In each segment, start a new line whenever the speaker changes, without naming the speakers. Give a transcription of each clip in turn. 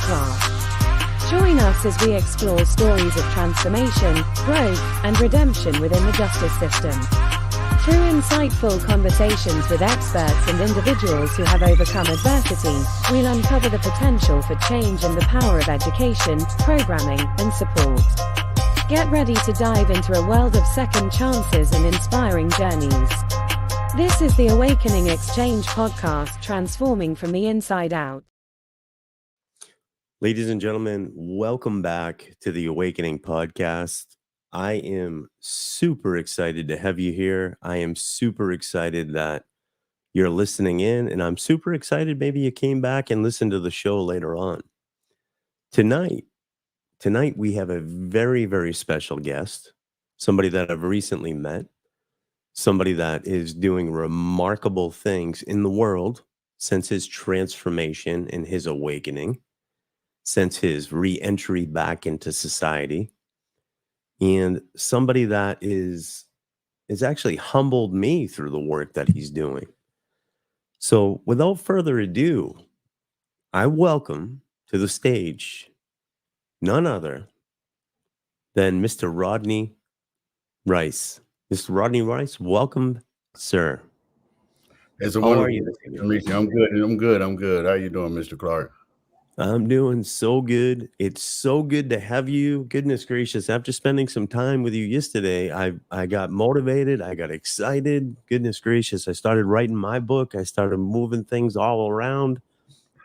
Clark. Join us as we explore stories of transformation, growth, and redemption within the justice system. Through insightful conversations with experts and individuals who have overcome adversity, we'll uncover the potential for change and the power of education, programming, and support. Get ready to dive into a world of second chances and inspiring journeys. This is the Awakening Exchange podcast, transforming from the inside out.
Ladies and gentlemen, welcome back to the Awakening podcast. I am super excited to have you here. I am super excited that you're listening in, and I'm super excited maybe you came back and listened to the show later on. Tonight we have a very, very special guest, somebody that I've recently met, somebody that is doing remarkable things in the world since his transformation and his awakening, since his re-entry back into society. And somebody that is actually humbled me through the work that he's doing. So without further ado, I welcome to the stage none other than Mr. Rodney Wrice. Mr. Rodney Wrice, welcome, sir.
It's a
How
wonderful
are you?
to meet you. I'm good. How you doing, Mr. Clark?
I'm doing so good. It's so good to have you. Goodness gracious. After spending some time with you yesterday, I got motivated. I got excited. Goodness gracious. I started writing my book. I started moving things all around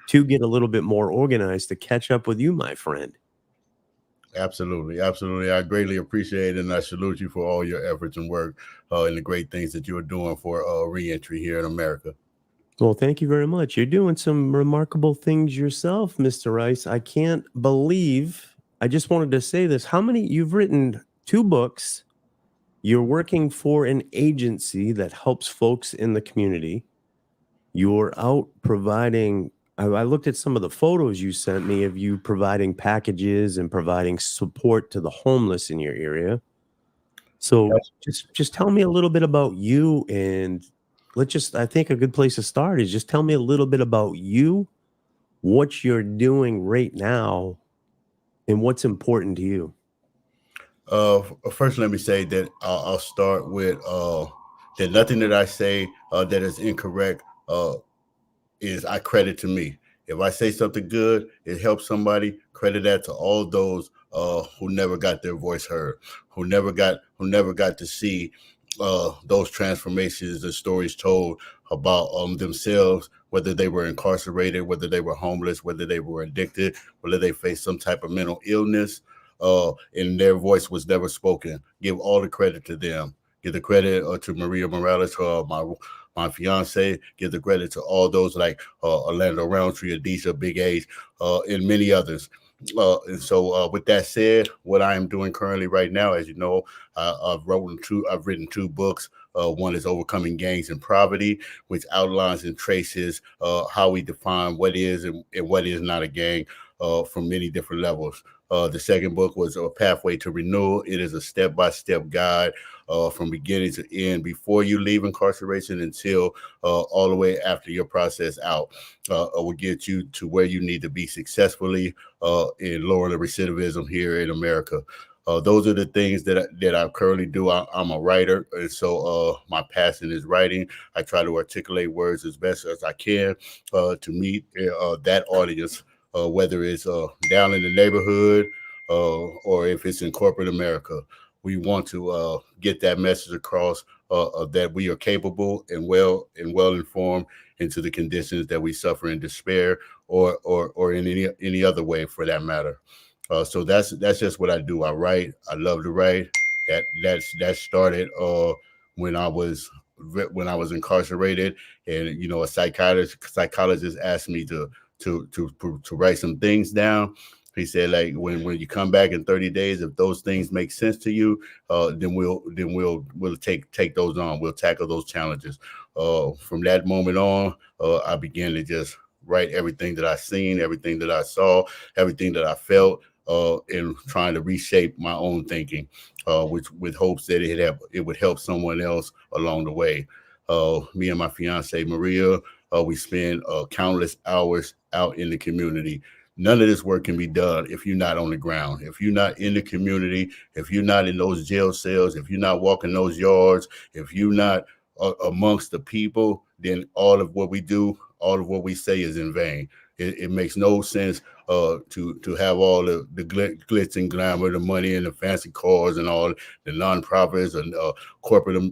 to get a little bit more organized to catch up with you, my friend.
Absolutely. I greatly appreciate it, and I salute you for all your efforts and work and the great things that you're doing for reentry here in America.
Well, thank you very much. You're doing some remarkable things yourself, Mr. Rice. I can't believe, I just wanted to say this. You've written 2 books. You're working for an agency that helps folks in the community. You're out providing, I looked at some of the photos you sent me of you providing packages and providing support to the homeless in your area. So just tell me a little bit about you, and I think a good place to start is just tell me a little bit about you, what you're doing right now, and what's important to you.
First, let me say that I'll start with that nothing that I say that is incorrect is I credit to me. If I say something good, it helps somebody, credit that to all those who never got their voice heard, who never got to see those transformations and stories told about themselves, whether they were incarcerated, whether they were homeless, whether they were addicted, whether they faced some type of mental illness, and their voice was never spoken. Give all the credit to them. Give the credit to Maria Morales, my fiance. Give the credit to all those like Orlando Roundtree, Adisha, Big H, and many others. And so with that said, what I am doing currently right now, as you know, I've written 2 books. One is Overcoming Gangs and Poverty, which outlines and traces how we define what is and what is not a gang from many different levels. The second book was A Pathway to Renewal. It is a step-by-step guide from beginning to end, before you leave incarceration until all the way after your process out. Will get you to where you need to be successfully in lowering the recidivism here in America. Those are the things that I currently do. I'm a writer, and so my passion is writing. I try to articulate words as best as I can to meet that audience, whether it's down in the neighborhood or if it's in corporate America. We want to get that message across that we are capable and well informed into the conditions that we suffer in despair or in any other way for that matter. So that's just what I do. I write. I love to write. That started when I was incarcerated, and a psychologist asked me to write some things down. He said, like, when you come back in 30 days, if those things make sense to you, then we'll take those on. We'll tackle those challenges. From that moment on, I began to just write everything that I seen, everything that I saw, everything that I felt, and trying to reshape my own thinking, with hopes that it would help someone else along the way. Me and my fiance Maria, we spend countless hours out in the community, none of this work can be done if you're not on the ground, if you're not in the community, if you're not in those jail cells, if you're not walking those yards, if you're not amongst the people, then all of what we do, all of what we say is in vain. It makes no sense to have all the glitz and glamour, the money and the fancy cars and all the nonprofits and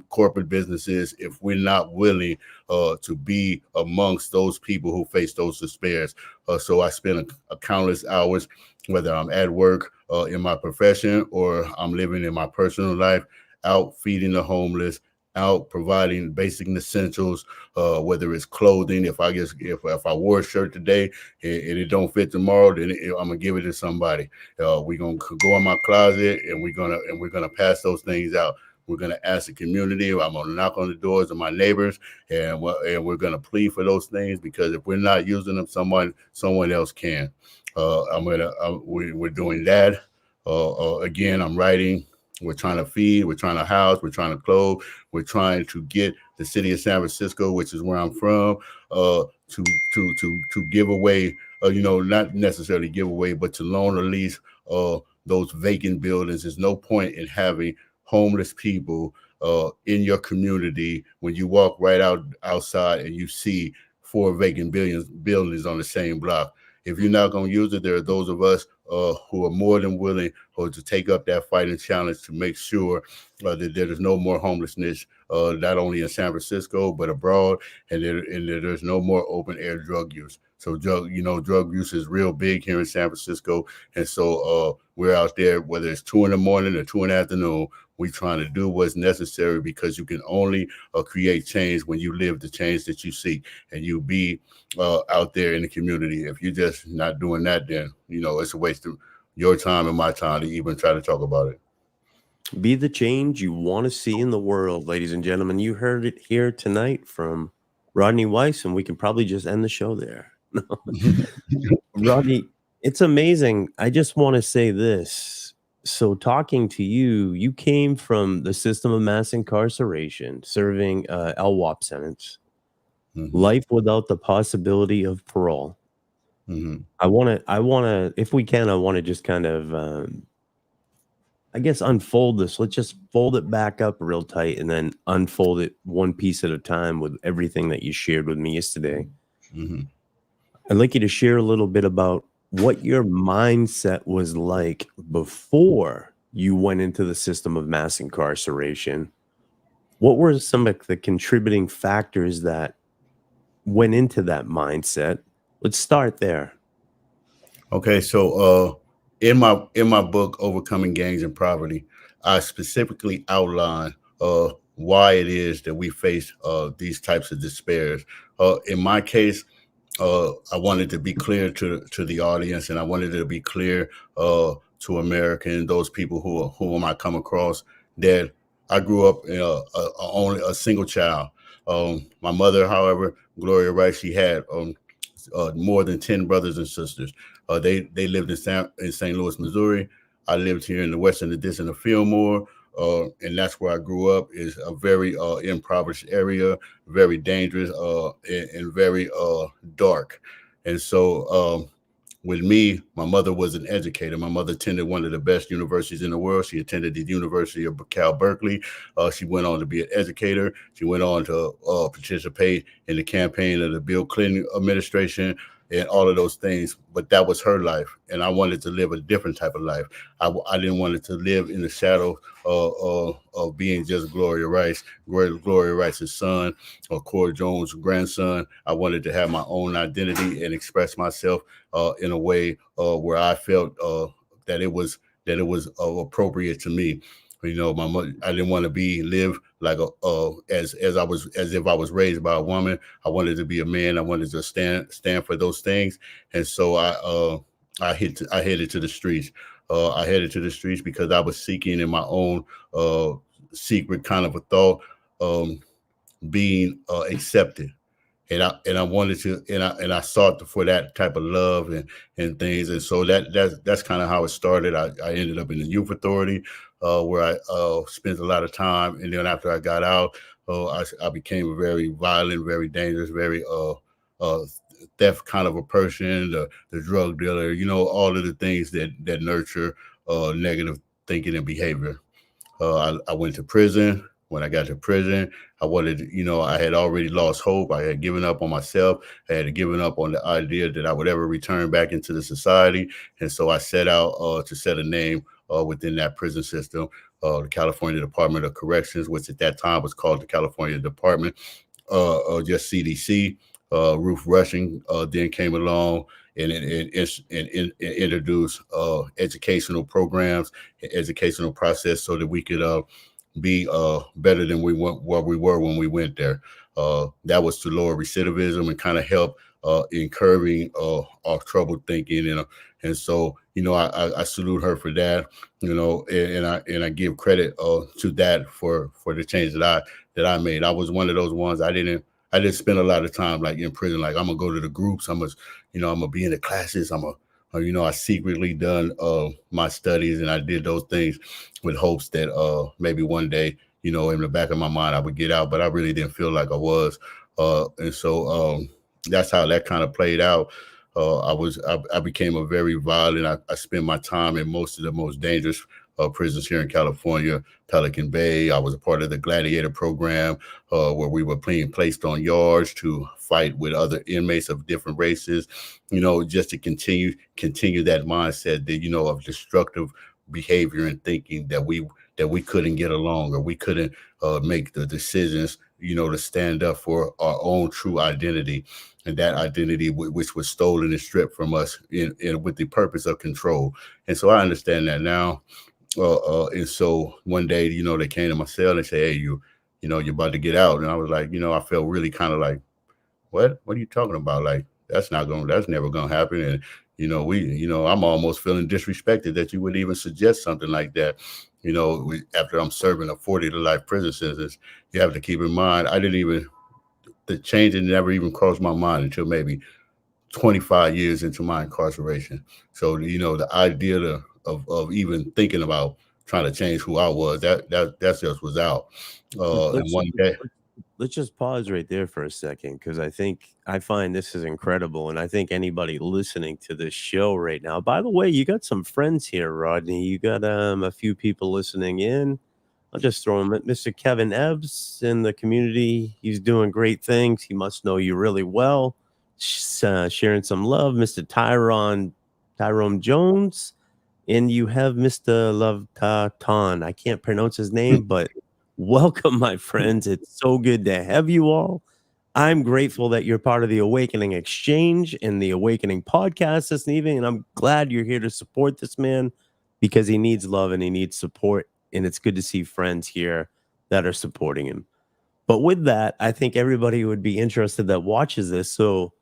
corporate businesses if we're not willing to be amongst those people who face those despairs. So I spend a countless hours, whether I'm at work in my profession or I'm living in my personal life, out feeding the homeless, out providing basic essentials, whether it's clothing. If I wore a shirt today and it don't fit tomorrow, then I'm gonna give it to somebody. We're gonna go in my closet and we're gonna pass those things out. We're gonna ask the community. I'm gonna knock on the doors of my neighbors, and we're gonna plead for those things, because if we're not using them, someone else can. We're doing that. Again, I'm writing. We're trying to feed, we're trying to house, we're trying to clothe, we're trying to get the city of San Francisco, which is where I'm from, to give away, not necessarily give away, but to loan or lease those vacant buildings. There's no point in having homeless people in your community when you walk right outside and you see 4 vacant buildings on the same block. If you're not going to use it, there are those of us who are more than willing to take up that fight and challenge to make sure that there is no more homelessness, not only in San Francisco, but abroad, and there's no more open air drug use. So drug use is real big here in San Francisco. And so we're out there, whether it's 2 a.m. or 2 p.m, we're trying to do what's necessary, because you can only create change when you live the change that you seek, and you be out there in the community. If you're just not doing that, then, it's a waste of your time and my time to even try to talk about it.
Be the change you want to see in the world, ladies and gentlemen. You heard it here tonight from Rodney Wrice, and we can probably just end the show there. Rodney, it's amazing. I just want to say this. So talking to you, you came from the system of mass incarceration, serving LWOP sentence, life without the possibility of parole. I want to, if we can, I want to just kind of, I guess, unfold this. Let's just fold it back up real tight and then unfold it one piece at a time with everything that you shared with me yesterday. I'd like you to share a little bit about what your mindset was like before you went into the system of mass incarceration. What were some of the contributing factors that went into that mindset? Let's start there.
Okay, so in my book, Overcoming Gangs and Poverty, I specifically outline why it is that we face these types of despairs. In my case, I wanted to be clear to the audience, and I wanted to be clear to America and those people who I come across, that I grew up only a single child. My mother, however, Gloria Wrice, she had more than 10 brothers and sisters. They lived in St. Louis, Missouri. I lived here in the western edition of Fillmore. And that's where I grew up. Is a very impoverished area, very dangerous and very dark. And so with me, my mother was an educator. My mother attended one of the best universities in the world. She attended the University of Cal Berkeley. She went on to be an educator. She went on to participate in the campaign of the Bill Clinton administration and all of those things. But that was her life. And I wanted to live a different type of life. I didn't want to live in the shadow of being just Gloria Wrice, Gloria Rice's son, or Cora Jones' grandson. I wanted to have my own identity and express myself in a way where I felt that it was appropriate to me. My mother, I didn't want to live like as if I was raised by a woman. I wanted to be a man. I wanted to stand for those things. And so I headed to the streets. I headed to the streets because I was seeking in my own secret kind of a thought, being accepted. And I wanted to, and I sought for that type of love and things. And so that's kind of how it started. I ended up in the youth authority, where I spent a lot of time. And then after I got out, I became very violent, very dangerous, very theft kind of a person, the drug dealer, all of the things that nurture negative thinking and behavior. I went to prison. When I got to prison, I had already lost hope. I had given up on myself. I had given up on the idea that I would ever return back into the society. And so I set out to set a name within that prison system, the California Department of Corrections, which at that time was called the California Department, just CDC. Ruth Rushing then came along and introduced educational programs, educational process, so that we could be better than what we were when we went there. That was to lower recidivism and kind of help in curbing our troubled thinking, and so I salute her for that, and I give credit to that for the change that I made. I was one of those ones. I didn't spend a lot of time like in prison. Like, I'm gonna go to the groups. I'm gonna be in the classes. I secretly done my studies, and I did those things with hopes that maybe one day, in the back of my mind, I would get out. But I really didn't feel like I was, and so that's how that kind of played out. I became a very violent. I spent my time in most of the most dangerous prisons here in California, Pelican Bay. I was a part of the Gladiator program, where we were being placed on yards to fight with other inmates of different races, just to continue that mindset that, of destructive behavior and thinking that we couldn't get along, or we couldn't make the decisions, to stand up for our own true identity. And that identity which was stolen and stripped from us with the purpose of control. And so I understand that now. And so one day, they came to my cell and said, "Hey, you're about to get out." And I was like, I felt really kind of like, what are you talking about? Like, that's never going to happen. And, I'm almost feeling disrespected that you would even suggest something like that. After I'm serving a 40 to life prison sentence, you have to keep in mind, the change never even crossed my mind until maybe 25 years into my incarceration. So, the idea of even thinking about trying to change who I was, that just was out. And one day,
Let's just pause right there for a second, because I find this is incredible, and I think anybody listening to this show right now. By the way, you got some friends here, Rodney. You got a few people listening in. I'll just throw him at Mr. Kevin Ebbs in the community. He's doing great things. He must know you really well. Sharing some love, Mr. Tyrone Jones. And you have Mr. Love Ton. I can't pronounce his name, but welcome, my friends. It's so good to have you all. I'm grateful that you're part of the Awakening Exchange and the Awakening podcast this evening. And I'm glad you're here to support this man, because he needs love and he needs support. And it's good to see friends here that are supporting him. But with that, I think everybody would be interested that watches this. So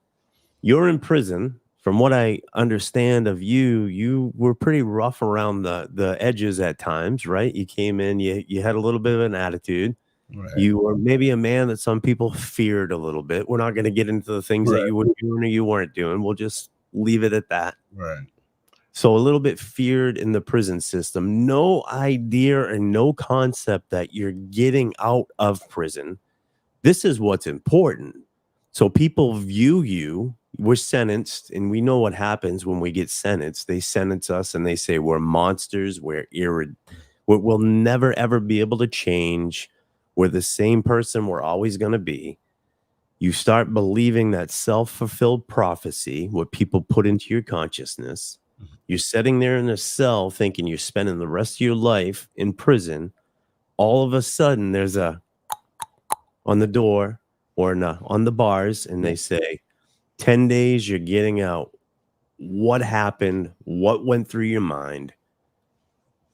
you're in prison. From what I understand of you, you were pretty rough around the edges at times, right? You came in, you had a little bit of an attitude.
right,
You were maybe a man that some people feared a little bit. We're not going to get into the things that
right,
you were doing or you weren't doing. We'll just leave it at that.
right,
So a little bit feared in the prison system. No idea and no concept that you're getting out of prison. This is what's important. So people view you. We're sentenced, and we know what happens when we get sentenced. They sentence us and they say we're monsters. We'll never ever be able to change. We're the same person we're always going to be. You start believing that self-fulfilled prophecy, what people put into your consciousness. You're sitting there in a cell thinking you're spending the rest of your life in prison. All of a sudden, there's a on the door or on the bars, and they say, 10 days, you're getting out. What happened? What went through your mind?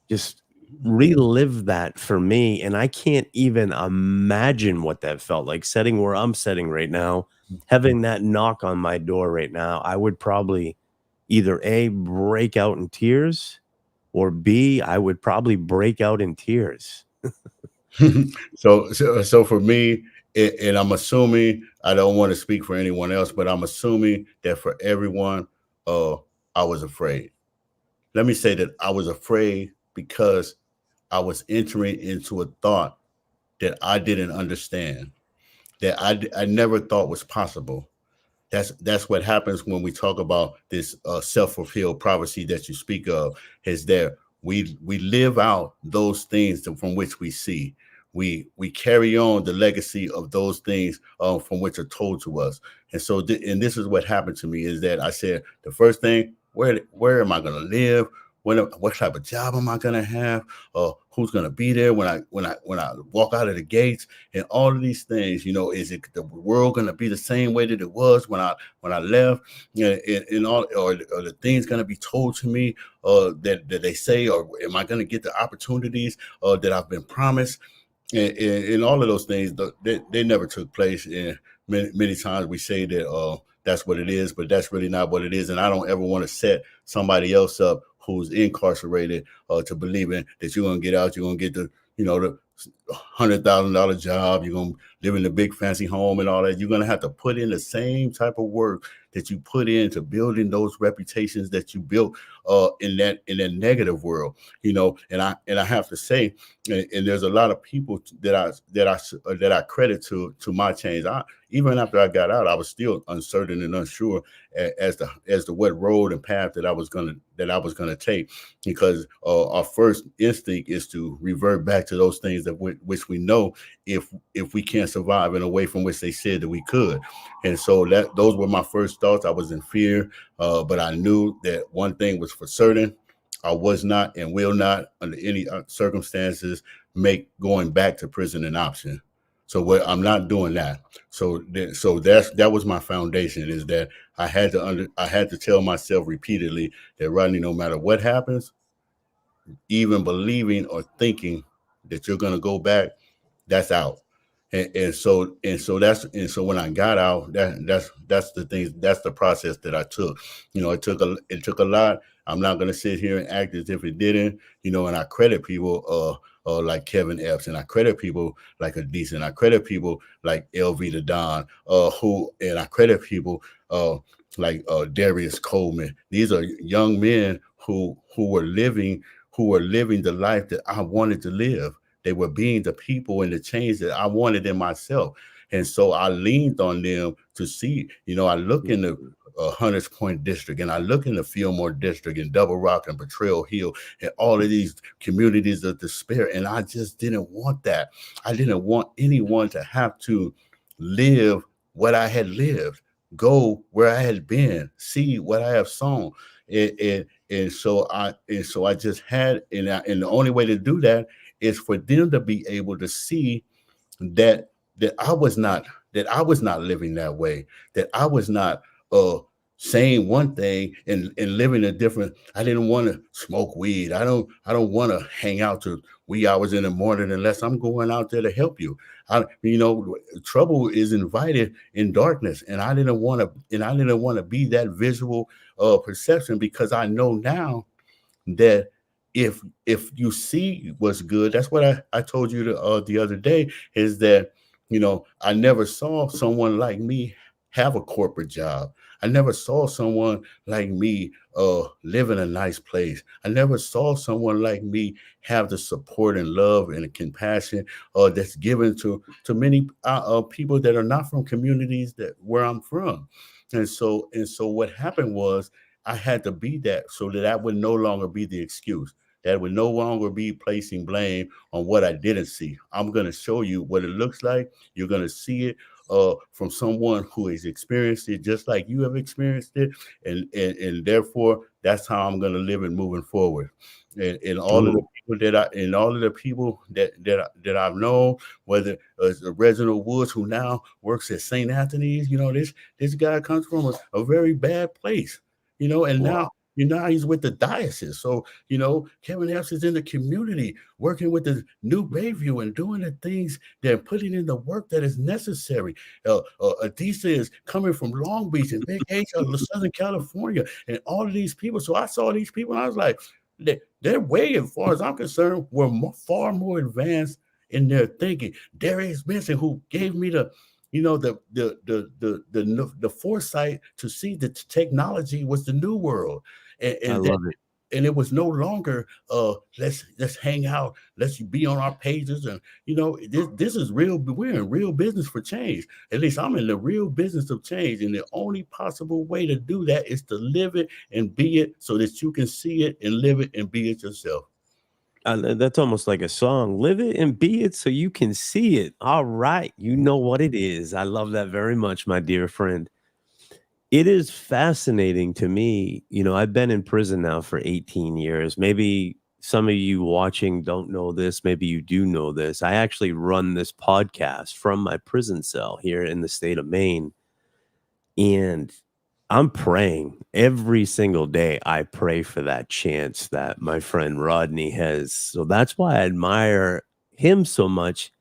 Just relive that for me. And I can't even imagine what that felt like sitting where I'm sitting right now, having that knock on my door right now. I would probably either A, break out in tears, or B, I would probably break out in tears.
So for me, and I'm assuming, I don't want to speak for anyone else, but I'm assuming that for everyone, I was afraid. Let me say that I was afraid because I was entering into a thought that I didn't understand, that I never thought was possible. That's what happens when we talk about this self-fulfilled prophecy that you speak of, is that we live out those things from which we see. We carry on the legacy of those things from which are told to us. And so and this is what happened to me, is that I said the first thing, where am I going to live? What type of job am I going to have? Who's going to be there when I walk out of the gates? And all of these things, is it the world going to be the same way that it was when I left? And all, or the things going to be told to me that they say, or am I going to get the opportunities that I've been promised? And all of those things, they never took place. And many times we say that that's what it is, but that's really not what it is. And I don't ever want to set somebody else up who's incarcerated to believing that you're going to get out, you're going to get the $100,000 job, you're going to live in a big fancy home and all that. You're going to have to put in the same type of work that you put into building those reputations that you built in that negative world, And I have to say, and there's a lot of people that I credit to my change. Even after I got out, I was still uncertain and unsure as to what road and path that I was gonna take, because our first instinct is to revert back to those things that which we know if we can't survive in a way from which they said that we could. And so those were my first thoughts. I was in fear, but I knew that one thing was for certain: I was not and will not, under any circumstances, make going back to prison an option. So I'm not doing that. So that was my foundation, is that I had to tell myself repeatedly that, Rodney, no matter what happens, even believing or thinking that you're going to go back, that's out. And so when I got out, that's the thing, that's the process that I took. It took a lot. I'm not going to sit here and act as if it didn't. And I credit people like Kevin Epps, and I credit people like Adisa, and I credit people like LV the Don, and I credit people like Darius Coleman. These are young men who were living the life that I wanted to live. They were being the people and the change that I wanted in myself. And so I leaned on them to see, I look in the Hunters Point District, and I look in the Fillmore District, and Double Rock and Betrayal Hill, and all of these communities of despair. And I just didn't want that. I didn't want anyone to have to live what I had lived, go where I had been, see what I have sown. And so I just had, and the only way to do that is for them to be able to see that I was not living that way, that I was not saying one thing and living a different. I didn't want to smoke weed. I don't want to hang out till wee hours in the morning unless I'm going out there to help you. Trouble is invited in darkness, and I didn't want to be that visual perception, because I know now that if you see what's good, that's what I told you the other day, is that I never saw someone like me have a corporate job. I never saw someone like me live in a nice place. I never saw someone like me have the support and love and the compassion that's given to many people that are not from communities where I'm from. And so what happened was, I had to be that, so that would no longer be the excuse. That would no longer be placing blame on what I didn't see. I'm going to show you what it looks like. You're going to see it from someone who has experienced it just like you have experienced it. And therefore, that's how I'm going to live it moving forward. And all of the people that I've known, whether it's Reginald Woods, who now works at St. Anthony's, this guy comes from a very bad place, and now he's with the diocese. So, Kevin Epps is in the community working with the New Bayview and doing the things, they're putting in the work that is necessary. Adisa is coming from Long Beach and Big H out of Southern California, and all of these people. So I saw these people and I was like, they're way, as far as I'm concerned, were far more advanced in their thinking. Darius Benson, who gave me the foresight to see that technology was the new world. And
I love it.
and it was no longer let's hang out, let's be on our pages, and this is real. We're in real business for change. At least I'm in the real business of change, and the only possible way to do that is to live it and be it, so that you can see it and live it and be it yourself.
That's almost like a song. Live it and be it so you can see it. All right. You know what it is. I love that very much, my dear friend. It is fascinating to me. I've been in prison now for 18 years. Maybe some of you watching don't know this. Maybe you do know this. I actually run this podcast from my prison cell here in the state of Maine. And I'm praying every single day. I pray for that chance that my friend Rodney has. So that's why I admire him so much.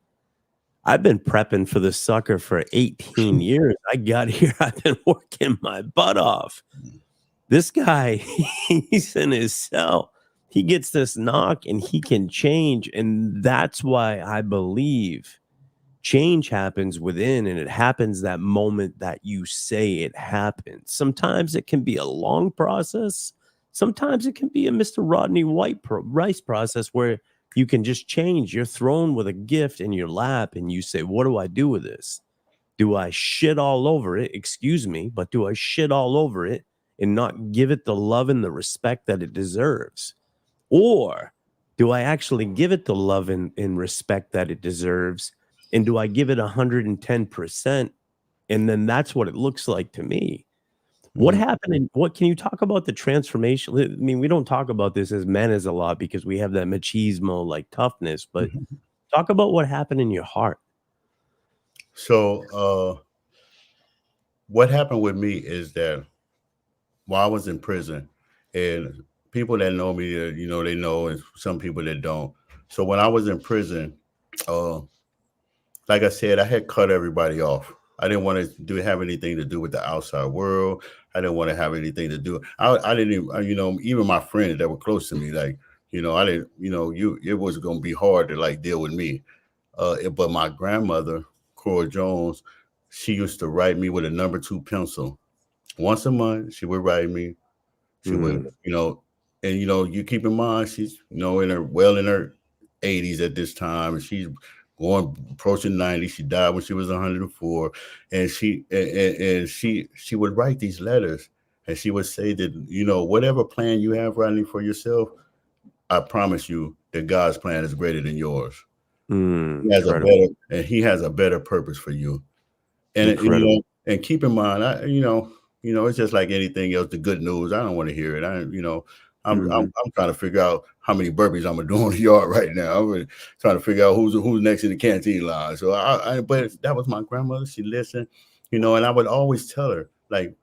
I've been prepping for the sucker for 18 years. I got here. I've been working my butt off. This guy, he's in his cell. He gets this knock and he can change. And that's why I believe change happens within, and it happens that moment that you say it happens. Sometimes it can be a long process. Sometimes it can be a Mr. Rodney Wrice process where you can just change. You're thrown with a gift in your lap and you say, what do I do with this? Do I shit all over it? Excuse me, but do I shit all over it and not give it the love and the respect that it deserves? Or do I actually give it the love and respect that it deserves? And do I give it 110%? And then that's what it looks like to me. What happened and what can you talk about the transformation? I mean, we don't talk about this as men as a lot because we have that machismo like toughness, but talk about what happened in your heart.
So what happened with me is that while I was in prison, and people that know me, they know, and some people that don't. So when I was in prison, like I said, I had cut everybody off. I didn't want to have anything to do with the outside world. I didn't want to have anything to do. I didn't even, even my friends that were close to me, like, I didn't, it was going to be hard to like deal with me. But my grandmother, Cora Jones, she used to write me with a number 2 pencil. Once a month, she would write me. She would, and you keep in mind, she's, in her 80s at this time, and she's approaching 90. She died when she was 104, and she would write these letters, and she would say that, whatever plan you have, Rodney, for yourself, I promise you that God's plan is greater than yours. He has a better purpose for you. And and keep in mind, it's just like anything else. The good news, I don't want to hear it. I'm trying to figure out how many burpees I'm gonna do on the yard right now. I'm trying to figure out who's next in the canteen line. So but that was my grandmother. She listened, and I would always tell her, like,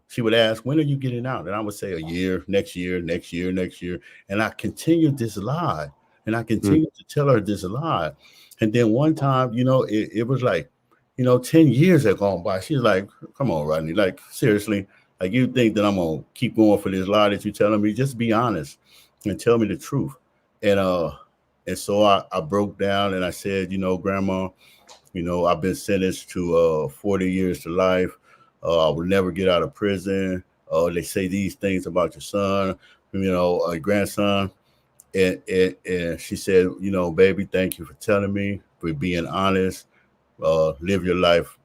she would ask, when are you getting out? And I would say a year, next year, next year, next year. And I continued this lie, and I continued to tell her this lie. And then one time, it was like, 10 years had gone by. She's like, come on, Rodney, like, seriously. Like, you think that I'm going to keep going for this lie that you're telling me? Just be honest and tell me the truth. And so I broke down and I said, Grandma, I've been sentenced to 40 years to life. I will never get out of prison. They say these things about your son, grandson. And she said, baby, thank you for telling me, for being honest. Live your life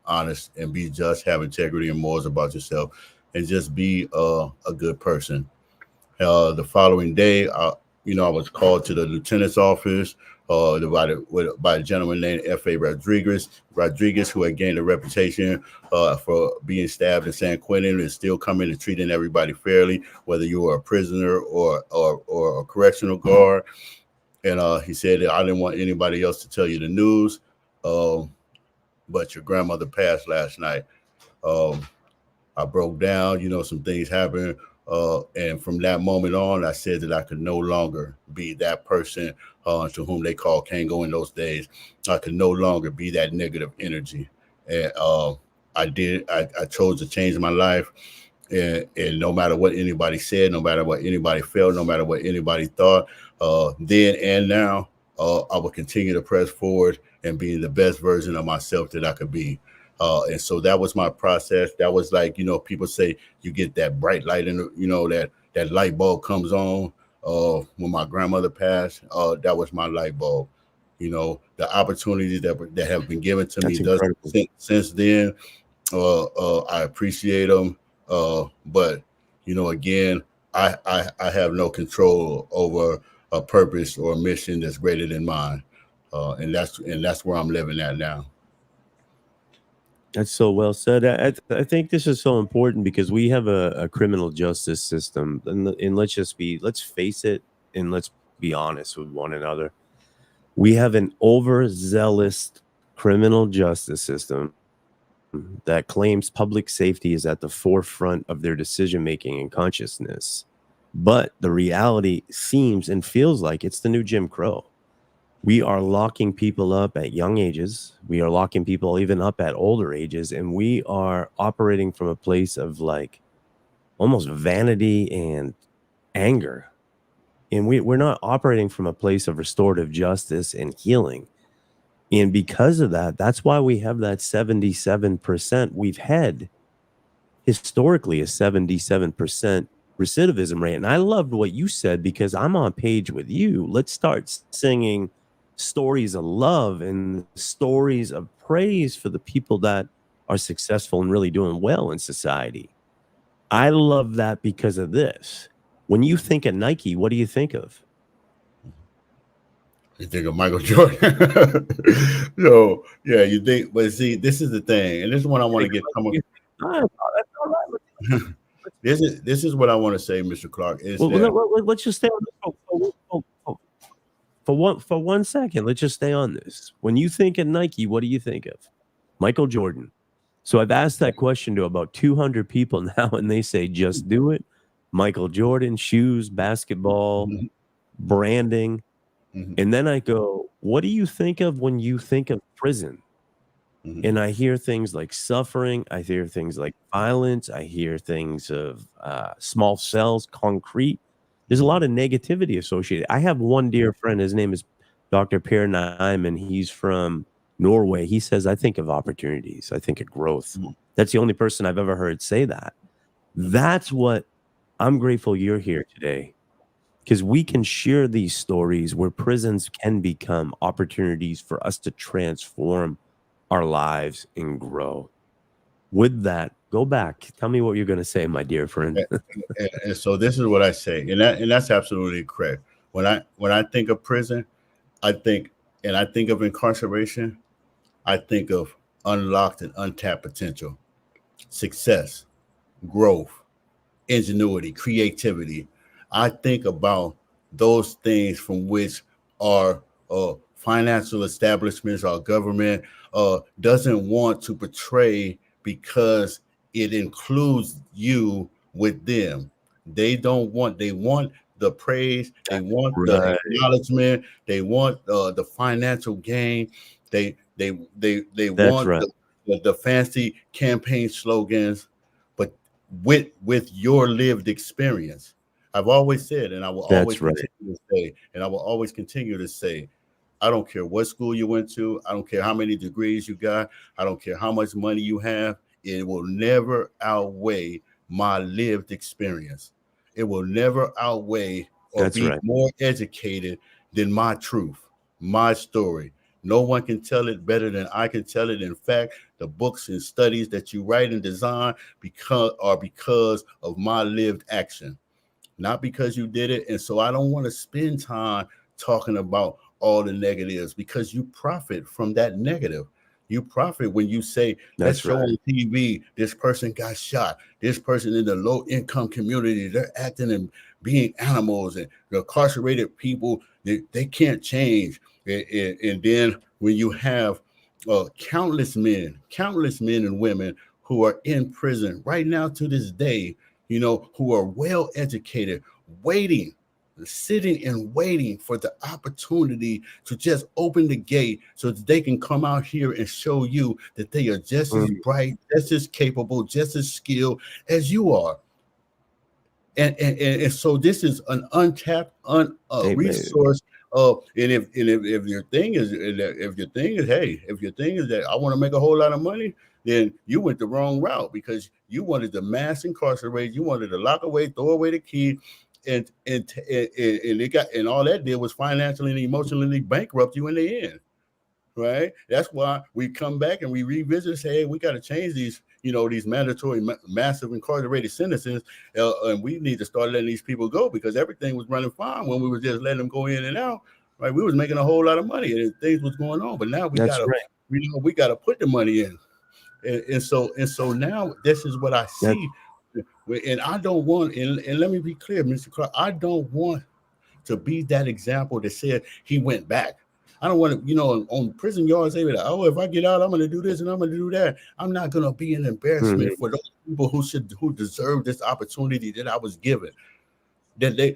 honest and be just, have integrity and morals about yourself, and just be a good person. The following day, I was called to the lieutenant's office by a gentleman named F.A. Rodriguez, who had gained a reputation for being stabbed in San Quentin and still coming and treating everybody fairly, whether you were a prisoner or a correctional guard. And he said that I didn't want anybody else to tell you the news. But your grandmother passed last night. I broke down, some things happened. And from that moment on, I said that I could no longer be that person to whom they call Kango in those days. I could no longer be that negative energy. And I chose to change my life. And no matter what anybody said, no matter what anybody felt, no matter what anybody thought, then and now, I will continue to press forward and be the best version of myself that I could be. And so that was my process. That was like, people say you get that bright light and, that light bulb comes on. When my grandmother passed, that was my light bulb. The opportunities that have been given to me
That's incredible.
since then, I appreciate them. But, again, I have no control over a purpose or a mission that's greater than mine. And that's where I'm living at now.
That's so well said. I think this is so important because we have a criminal justice system, and let's face it, and let's be honest with one another. We have an overzealous criminal justice system that claims public safety is at the forefront of their decision making and consciousness. But the reality seems and feels like it's the new Jim Crow. We are locking people up at young ages. We are locking people even up at older ages. And we are operating from a place of like almost vanity and anger. And we're not operating from a place of restorative justice and healing. And because of that, that's why we have that 77%. We've had historically a 77% recidivism rate. And I loved what you said because I'm on page with you. Let's start singing stories of love and stories of praise for the people that are successful and really doing well in society. I love that because of this. When you think of Nike, what do you think of?
You think of Michael Jordan. Yeah, you think, but see, this is the thing, and this is what I want to get come up. This is what I want to say, Mr. Clark. Is
Let's just stay on this for 1 second. Let's just stay on this. When you think of Nike, what do you think of? Michael Jordan. So I've asked that question to about 200 people now, and they say, just do it. Michael Jordan, shoes, basketball, branding. And then I go, what do you think of when you think of prison? And I hear things like suffering. I hear things like violence. I hear things of small cells, concrete. There's a lot of negativity associated. I have one dear friend. His name is Dr. Per Nyman. He's from Norway. He says, I think of opportunities. I think of growth. That's the only person I've ever heard say that. That's what I'm grateful you're here today, because we can share these stories where prisons can become opportunities for us to transform our lives and grow. With that, go back. Tell me what you're going to say, my dear friend.
And so this is what I say, and that's absolutely correct. When I think of prison, I think of incarceration, I think of unlocked and untapped potential, success, growth, ingenuity, creativity. I think about those things from which our financial establishments, our government doesn't want to portray because it includes you with them. They want the praise, they want the acknowledgement, they want the financial gain, they want the fancy campaign slogans, but with your lived experience. I've always said, and I will always continue to say, and I will always continue to say, I don't care what school you went to. I don't care how many degrees you got. I don't care how much money you have. It will never outweigh my lived experience. It will never outweigh or be more educated than my truth, my story. No one can tell it better than I can tell it. In fact, the books and studies that you write and design are because of my lived action, not because you did it. And so I don't want to spend time talking about all the negatives, because you profit from that negative. You profit when you say, let's show on TV, this person got shot, this person in the low income community, they're acting and being animals, and the incarcerated people, they can't change. And then when you have countless men and women who are in prison right now to this day, who are well educated, sitting and waiting for the opportunity to just open the gate so that they can come out here and show you that they are just as bright, just as capable, just as skilled as you are. And so this is an untapped
Hey,
resource. And if your thing is if your thing is that I want to make a whole lot of money, then you went the wrong route because you wanted to mass incarcerate, you wanted to lock away, throw away the key, and it got, and all that did was financially and emotionally bankrupt you in the end. Right. That's why we come back and we revisit and say, hey, we got to change these, these mandatory massive incarcerated sentences. And we need to start letting these people go because everything was running fine when we were just letting them go in and out. Right. We was making a whole lot of money and things was going on. But now
that's right.
we got to put the money in. And so now this is what I see. And I don't want, and let me be clear, Mr. Clark, I don't want to be that example that said he went back. I don't want to, on prison yards, say that, oh, if I get out, I'm going to do this and I'm going to do that. I'm not going to be an embarrassment for those people who deserve this opportunity that I was given. And I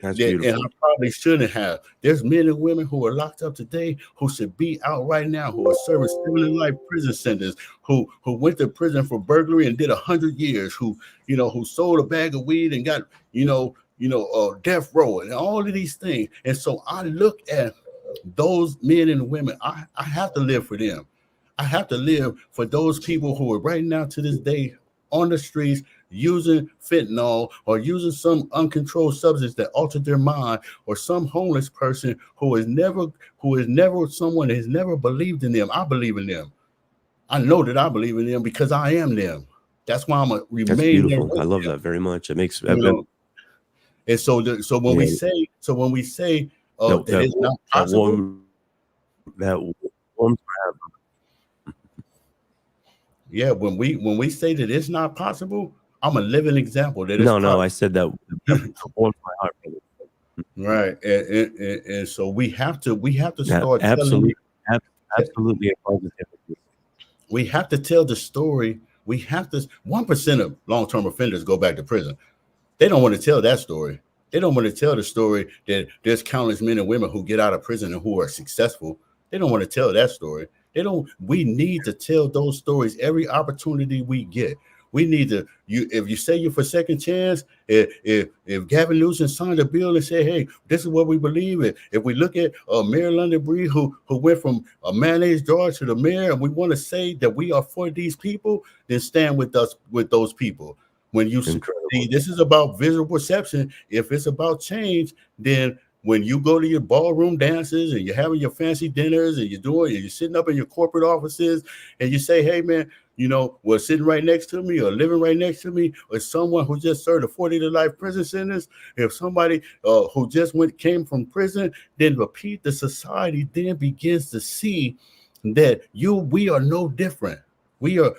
probably shouldn't have. There's men and women who are locked up today who should be out right now, who are serving civil life prison sentences, who went to prison for burglary and did 100 years, who sold a bag of weed and got, death row and all of these things. And so I look at those men and women. I have to live for them. I have to live for those people who are right now to this day on the streets using fentanyl or using some uncontrolled substance that altered their mind, or some homeless person who has never someone has never believed in them. I believe in them. I know that I believe in them because I am them. That's why I'm a remain.
That's beautiful. I love that very much. It makes
and so when we say that it's not possible.
That warms
Yeah, when we say that it's not possible, I'm a living example that it's
no, I said that warms my heart.
Right, and so we have to start
absolutely.
We have to tell the story. We have to. 1% of long-term offenders go back to prison. They don't want to tell that story. They don't want to tell the story that there's countless men and women who get out of prison and who are successful. They don't want to tell that story. We need to tell those stories every opportunity we get. We need to, if you say you're for second chance, if Gavin Newsom signed a bill and said, hey, this is what we believe in. If we look at Mayor London Breed, who went from a mayonnaise jar to the mayor, and we want to say that we are for these people, then stand with us, with those people. When you see, this is about visual perception. If it's about change, then when you go to your ballroom dances and you're having your fancy dinners and you're sitting up in your corporate offices and you say, hey, man, sitting right next to me or living right next to me or someone who just served a 40 to life prison sentence, if somebody who just came from prison, then repeat the society then begins to see that we are no different. We are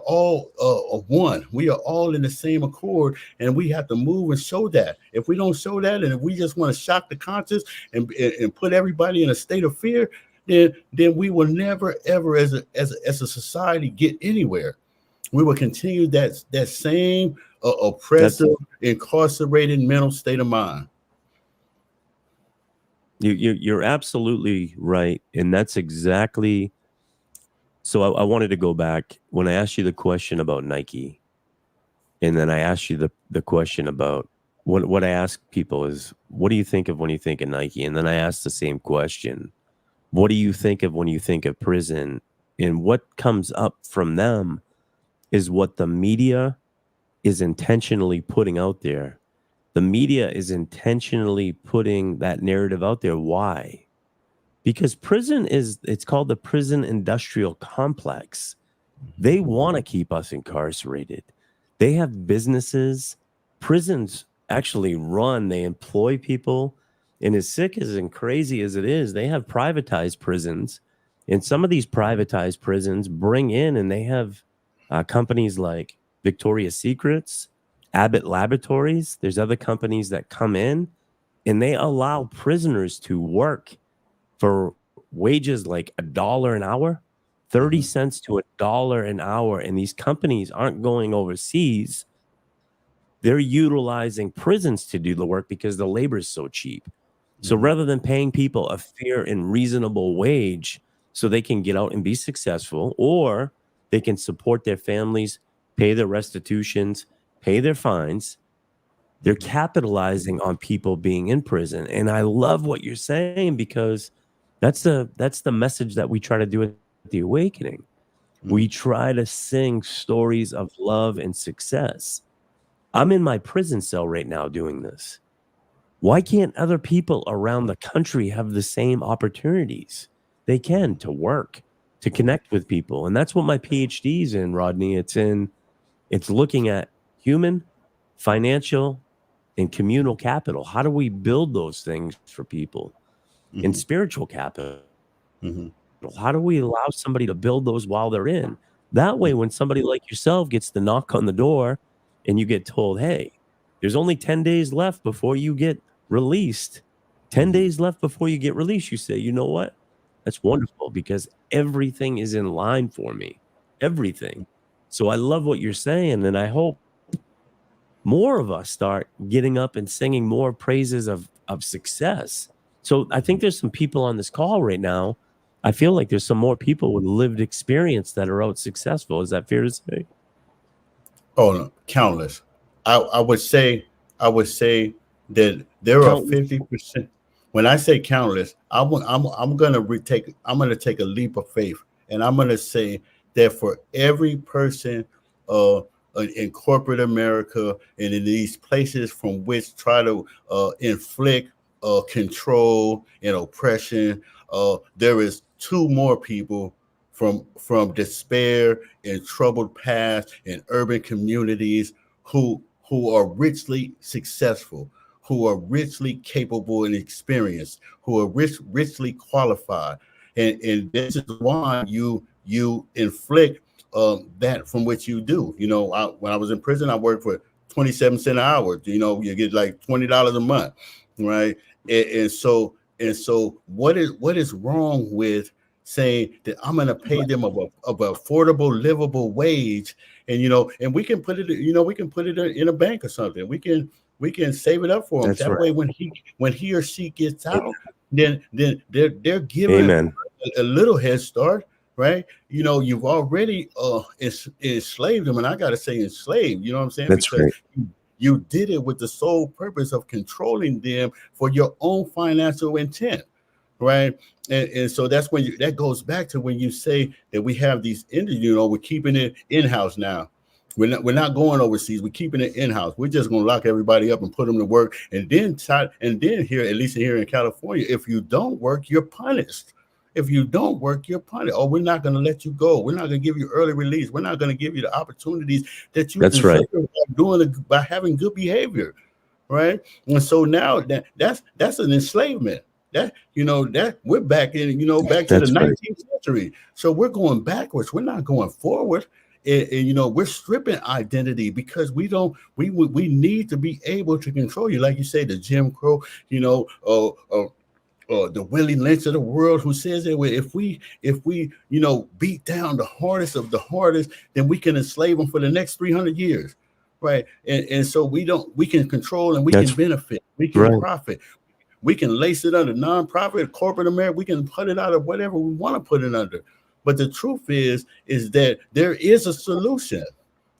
all one. We are all in the same accord, and we have to move and show that. If we don't show that, and if we just want to shock the conscience and put everybody in a state of fear, then we will never ever, as a society, get anywhere. We will continue that same oppressive, incarcerated mental state of mind.
You're absolutely right, and that's exactly. So I wanted to go back when I asked you the question about Nike, and then I asked you the question about what I ask people is, what do you think of when you think of Nike? And then I asked the same question, what do you think of when you think of prison? And what comes up from them is what the media is intentionally putting out there. The media is intentionally putting that narrative out there. Why? Because it's called the prison industrial complex. They want to keep us incarcerated. They have businesses. Prisons actually they employ people. And as sick and crazy as it is, they have privatized prisons. And some of these privatized prisons bring in, and they have companies like Victoria's Secrets, Abbott Laboratories. There's other companies that come in, and they allow prisoners to work for wages like $1 an hour, 30 cents to $1 an hour. And these companies aren't going overseas. They're utilizing prisons to do the work because the labor is so cheap. So rather than paying people a fair and reasonable wage so they can get out and be successful, or they can support their families, pay their restitutions, pay their fines, They're capitalizing on people being in prison. And I love what you're saying, because that's the message that we try to do at the Awakening. We
Mhm.
try to sing stories of love and success. I'm in my prison cell right now doing this. Why can't other people around the country have the same opportunities? They can, to work, to connect with people. And that's what my PhD is in, Rodney. It's looking at human, financial, and communal capital. How do we build those things for people? And
Mhm.
spiritual capital.
Mhm.
How do we allow somebody to build those while they're in? That way, when somebody like yourself gets the knock on the door and you get told, hey, there's only 10 days left before you get released, 10
Mhm.
days left before you get released, you say, you know what? That's wonderful, because everything is in line for me. Everything. So I love what you're saying. And I hope more of us start getting up and singing more praises of success. So I think there's some people on this call right now. I feel like there's some more people with lived experience that are out successful. Is that fair to say?
Oh, no, countless. I would say that there are
Countless.
50%. When I say countless, I'm gonna take a leap of faith, and I'm gonna say that for every person uh in corporate America and in these places from which try to inflict control and oppression, there is two more people from despair and troubled past in urban communities who are richly successful, who are richly capable and experienced, who are richly qualified, and this is why you inflict that from which you do. When I was in prison, I worked for 27 cents an hour. You get like $20 a month, right? And so what is wrong with saying that I'm going to pay them of affordable, livable wage, and we can put it in a bank or something. We can save it up for them.
That's
That
right.
way, when he or she gets out, then they're given
Amen.
a little head start, right? You've already enslaved them, and I got to say enslaved. You know what I'm saying?
That's
Because
right.
you did it with the sole purpose of controlling them for your own financial intent, right? And so that's that goes back to when you say that we have these we're keeping it in-house now. We're not going overseas. We're keeping it in-house. We're just going to lock everybody up and put them to work. And then here, at least here in California, if you don't work, you're punished. If you don't work, you're punished. Oh, we're not going to let you go. We're not going to give you early release. We're not going to give you the opportunities that you
That's
deserve
right.
by having good behavior, right? And so now that's an enslavement. That we're back back to the
That's right.
19th century. So we're going backwards. We're not going forward. And we're stripping identity because we need to be able to control you, like you say, the Jim Crow, the Willie Lynch of the world, who says that if we beat down the hardest of the hardest, then we can enslave them for the next 300 years, right? And so we can control and we can
That's
benefit, we can
right.
profit, we can lace it under nonprofit, corporate America, we can put it out of whatever we want to put it under. But the truth is that there is a solution.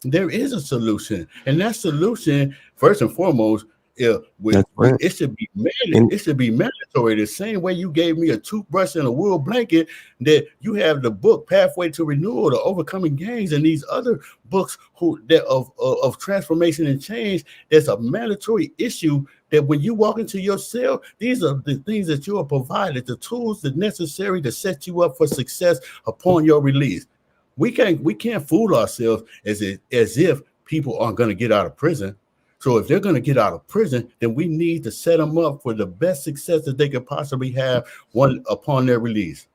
There is a solution, and that solution, first and foremost,
That's right.
it should be
And
it should be mandatory. The same way you gave me a toothbrush and a wool blanket, that you have the book Pathway to Renewal, the Overcoming Gangs, and these other books of transformation and change. There's a mandatory issue that when you walk into your cell, these are the things that you are provided, the tools that necessary to set you up for success upon your release. We can't fool ourselves as if people aren't going to get out of prison. So if they're going to get out of prison, then we need to set them up for the best success that they could possibly have one upon their release.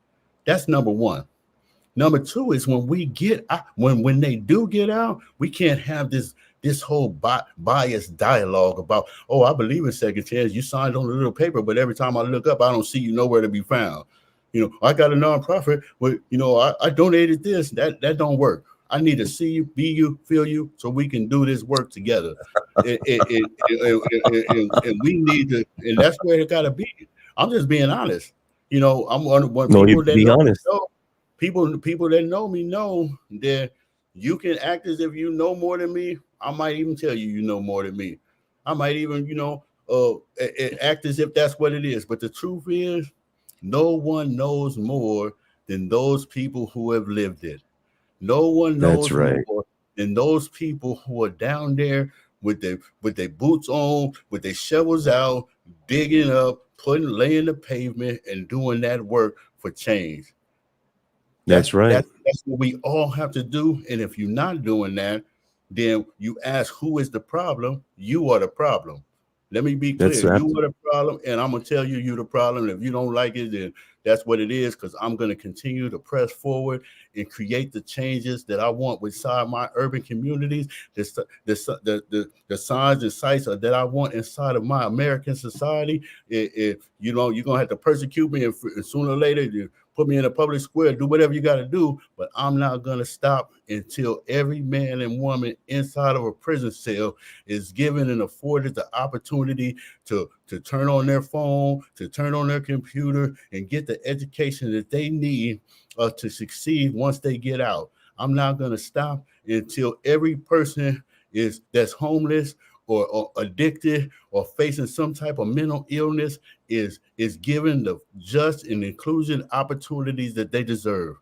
That's number one. Number two is when we get out, when they do get out, we can't have this whole biased dialogue about, oh, I believe in second chance. You signed on a little paper, but every time I look up, I don't see you nowhere to be found. I got a nonprofit, but I donated this. That don't work. I need to see you, be you, feel you, so we can do this work together. And we need to, and that's where it got to be. I'm just being honest. I'm one
no, you
people that
be
know me
honest.
know. People that know me know that you can act as if you know more than me. I might even tell you know more than me. I might even, act as if that's what it is. But the truth is, no one knows more than those people who have lived it. No one
That's
knows
right.
more than those people who are down there with their boots on, with their shovels out, digging up, laying the pavement, and doing that work for change. That's
That's right.
that's what we all have to do. And if you're not doing that, then you ask who is the problem. You are the problem. Let me be
That's
clear. You
abs-
are the problem, and I'm gonna tell you you're the problem. If you don't like it, then that's what it is. Because I'm gonna continue to press forward and create the changes that I want inside my urban communities. The signs and sites that I want inside of my American society. You're gonna have to persecute me, and sooner or later you put me in a public square, do whatever you got to do, but I'm not going to stop until every man and woman inside of a prison cell is given and afforded the opportunity to turn on their phone, to turn on their computer, and get the education that they need to succeed once they get out. I'm not going to stop until every person that's homeless or addicted or facing some type of mental illness is given the just and inclusion opportunities that they deserve.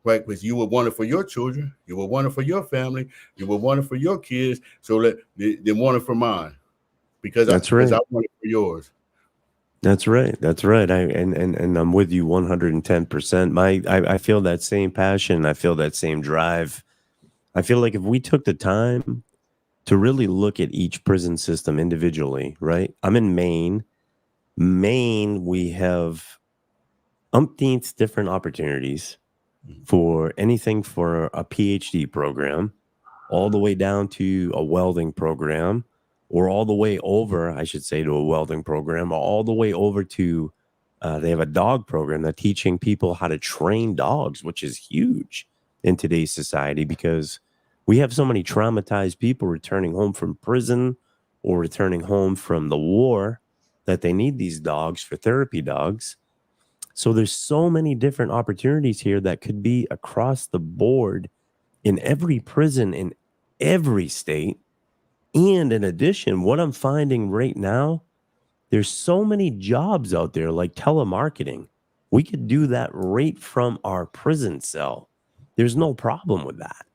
Right? Because you would want it for your children, you would want it for your family, you would want it for your kids, so that they want it for mine because I
that's
because
right.
I want it for yours.
That's right. That's right. And I'm with you 110%. I feel that same passion. I feel that same drive. I feel like if we took the time to really look at each prison system individually, right? I'm in Maine. Maine, we have umpteenth different opportunities for anything for a PhD program, all the way down to a welding program, or all the way over, I should say, to a welding program, or all the way over to they have a dog program that teaching people how to train dogs, which is huge in today's society because we have so many traumatized people returning home from prison or returning home from the war that they need these dogs for therapy dogs. So there's so many different opportunities here that could be across the board in every prison in every state. And in addition, what I'm finding right now, there's so many jobs out there like telemarketing. We could do that right from our prison cell. There's no problem with that.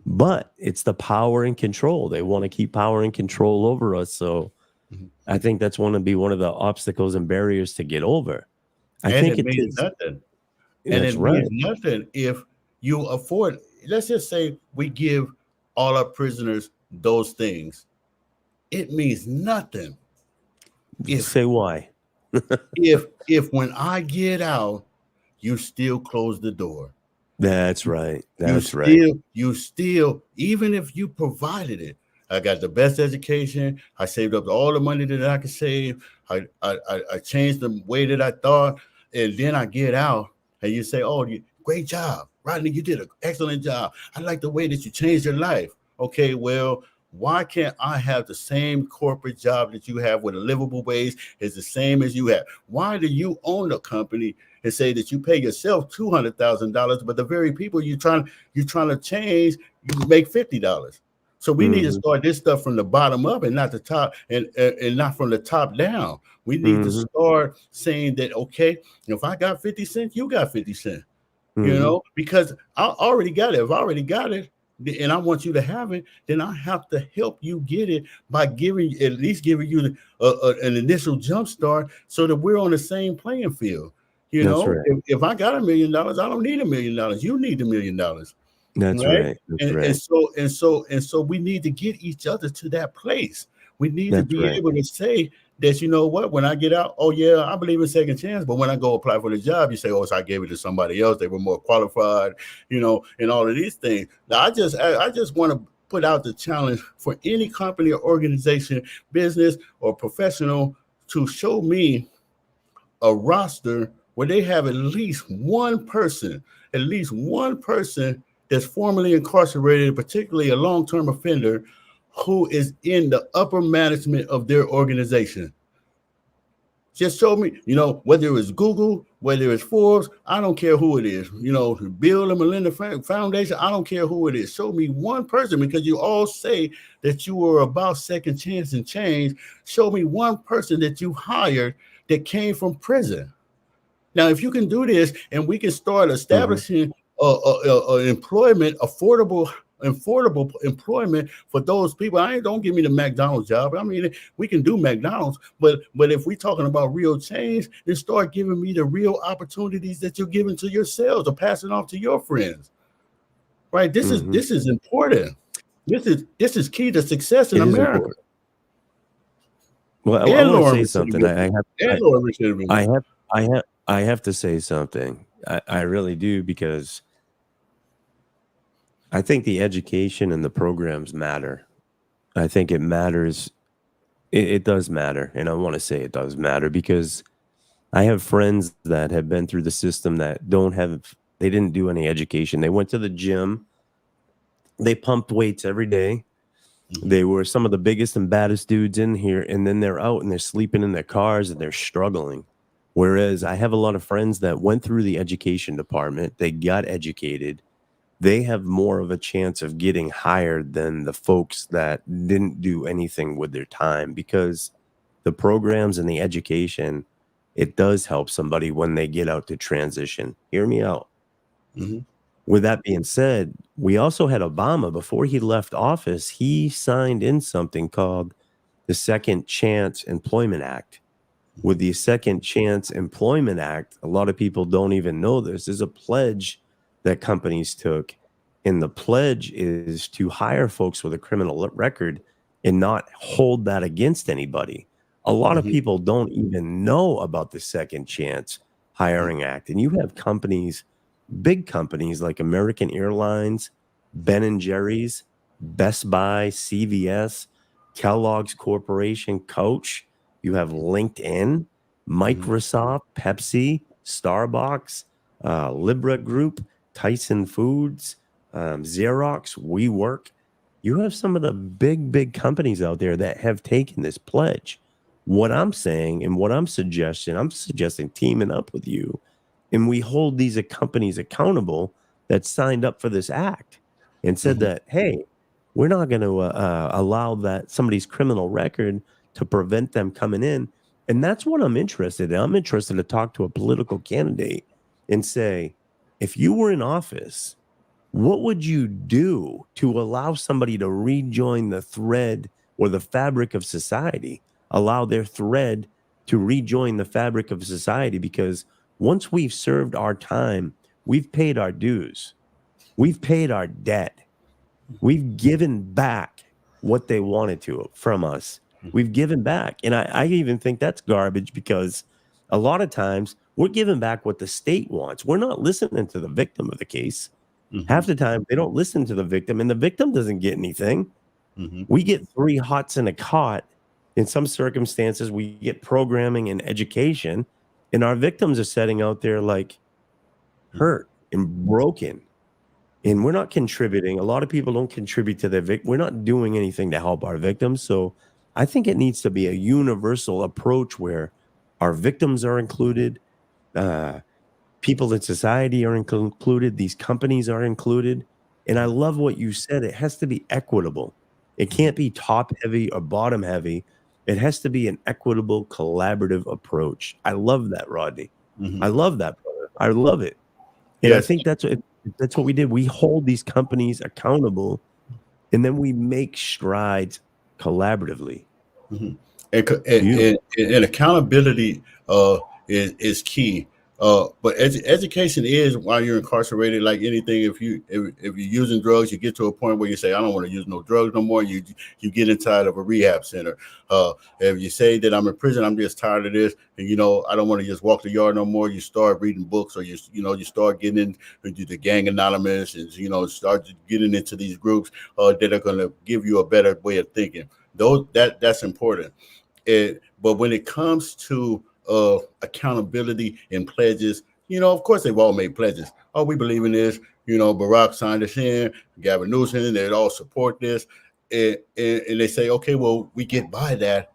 But it's the power and control. They want to keep power and control over us. So I think that's one to be one of the obstacles and barriers to get over. I
And
think
it
it
means
takes.
nothing. And
That's
it means
right.
nothing if you afford. Let's just say we give all our prisoners those things. It means nothing if
Say why.
if when I get out, you still close the door.
That's right.
You
That's right.
still, even if you provided it. I got the best education. I saved up all the money that I could save. I changed the way that I thought, and then I get out, and you say, "Oh, great job, Rodney! You did an excellent job. I like the way that you changed your life." Okay, well, why can't I have the same corporate job that you have with a livable wage is the same as you have? Why do you own a company and say that you pay yourself $200,000, but the very people you're trying to change, you make $50? So we need to
Hmm.
start this stuff from the bottom up and not the top, and not from the top down. We need to
Hmm.
start saying that, okay, if I got 50 cents, you got 50 cents,
Hmm.
because I already got it. If I already got it, and I want you to have it, then I have to help you get it by at least giving you an initial jump start so that we're on the same playing field.
That's right.
If I got $1 million, I don't need $1 million. You need $1 million,
That's
right?
right. That's
And
right.
so we need to get each other to that place. We need to
That's
be
right.
able to say that, you know what, when I get out, oh yeah, I believe in second chance. But when I go apply for the job, you say, oh, so I gave it to somebody else. They were more qualified, and all of these things. Now I just want to put out the challenge for any company or organization, business or professional, to show me a roster where they have at least one person that's formerly incarcerated, particularly a long-term offender, who is in the upper management of their organization. Just show me, whether it was Google, whether it's Forbes, I don't care who it is. Bill and Melinda Foundation, I don't care who it is. Show me one person, because you all say that you were about second chance and change. Show me one person that you hired that came from prison. Now, if you can do this, and we can start establishing employment, affordable employment for those people. Don't give me the McDonald's job. I mean, we can do McDonald's, but if we're talking about real change, then start giving me the real opportunities that you're giving to yourselves or passing off to your friends. Right? This is important. This is key to success in
It is
America.
important. Well, I want to say something. I have to say something. I really do, because I think the education and the programs matter. I think it matters. It does matter. And I want to say it does matter, because I have friends that have been through the system that they didn't do any education. They went to the gym. They pumped weights every day. They were some of the biggest and baddest dudes in here. And then they're out and they're sleeping in their cars and they're struggling. Whereas I have a lot of friends that went through the education department. They got educated. They have more of a chance of getting hired than the folks that didn't do anything with their time, because the programs and the education, it does help somebody when they get out to transition. Hear me out. With that being said, we also had Obama, before he left office, he signed in something called the Second Chance Employment Act. With the Second Chance Employment Act, a lot of people don't even know this, is a pledge that companies took. And the pledge is to hire folks with a criminal record and not hold that against anybody. A lot of people don't even know about the Second Chance Hiring Act. And you have companies, big companies like American Airlines, Ben & Jerry's, Best Buy, CVS, Kellogg's Corporation, Coach. You have LinkedIn, Microsoft, Pepsi, Starbucks, Libra Group, Tyson Foods, Xerox, WeWork. You have some of the big companies out there that have taken this pledge. What I'm saying and what I'm suggesting teaming up with you, and we hold these companies accountable that signed up for this act and said that, hey, we're not going to allow that somebody's criminal record to prevent them coming in. And that's what I'm interested in. I'm interested to talk to a political candidate and say, if you were in office, what would you do to allow somebody to rejoin the thread or the fabric of society, allow their thread to rejoin the fabric of society? Because once we've served our time, we've paid our dues, we've paid our debt, we've given back what they wanted to from us. We've given back. And I even think that's garbage, because a lot of times we're giving back what the state wants. We're not listening to the victim of the case. Half the time they don't listen to the victim, and the victim doesn't get anything. We get 3 hots in a cot. In some circumstances, we get programming and education, and our victims are sitting out there like hurt and broken. And we're not contributing. A lot of people don't contribute to their victim. We're not doing anything to help our victims. So I think it needs to be a universal approach where our victims are included, people in society are included, these companies are included. And I love what you said. It has to be equitable. It can't be top heavy or bottom heavy. It has to be an equitable, collaborative approach. I love that, Rodney. I love that, brother. I love it. And I think that's what we did. We hold these companies accountable, and then we make strides collaboratively.
And accountability is key. But education is, while you're incarcerated, like anything. If you're using drugs, you get to a point where you say, I don't want to use no drugs no more. You get inside of a rehab center. If you say that I'm in prison, I'm just tired of this, and I don't want to just walk the yard no more. You start reading books, or you start getting into the Gang Anonymous, and start getting into these groups that are going to give you a better way of thinking. That's important. But when it comes to accountability and pledges, of course they've all made pledges. Oh, we believe in this. Barack signed us in, Gavin Newsom, they all support this, and they say, okay, well, we get by that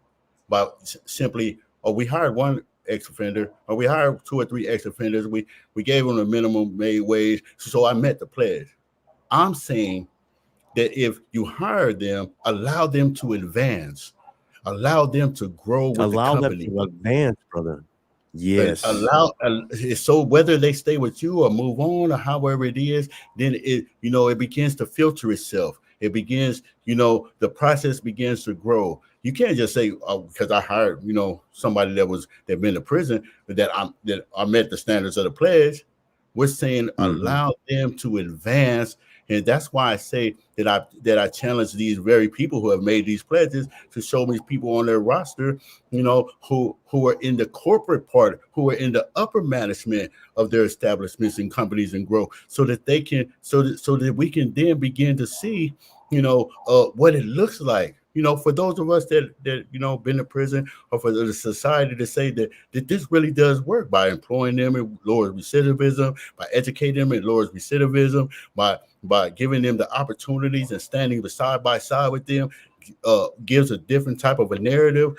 by simply, we hired one ex-offender, or we hired 2 or 3 ex-offenders. We gave them a minimum wage. So I met the pledge. I'm saying that if you hire them, allow them to advance, allow them to grow with the
Allow them
company.
to advance, brother.
And
Yes.
so whether they stay with you or move on or however it is, then it begins to filter itself. It begins, the process begins to grow. You can't just say, oh, because I hired somebody that been to prison, that I met the standards of the pledge. We're saying
Mhm.
allow them to advance. And that's why I say that I challenge these very people who have made these pledges to show me people on their roster, who are in the corporate part, who are in the upper management of their establishments and companies and grow, so that they can, so that we can then begin to see, what it looks like. For those of us that been to prison, or for the society to say that this really does work by employing them, it lowers recidivism, by educating them, it lowers recidivism, by giving them the opportunities and standing side by side with them, gives a different type of a narrative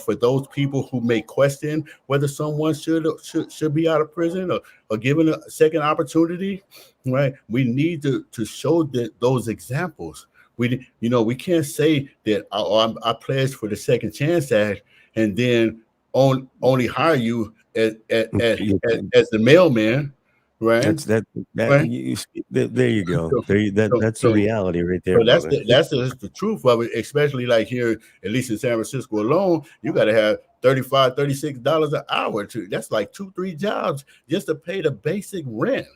for those people who may question whether someone should be out of prison, or given a second opportunity. Right? We need to show those examples. We can't say that I pledged for the Second Chance Act and then only hire you as the mailman, right?
That's that that
Right.
you, there you go.
So,
There you, that
so,
that's the
so
reality right there,
so that's
brother.
the truth of it, especially like here, at least in San Francisco alone, you got to have $35, $36 an hour that's like 2, 3 jobs just to pay the basic rent.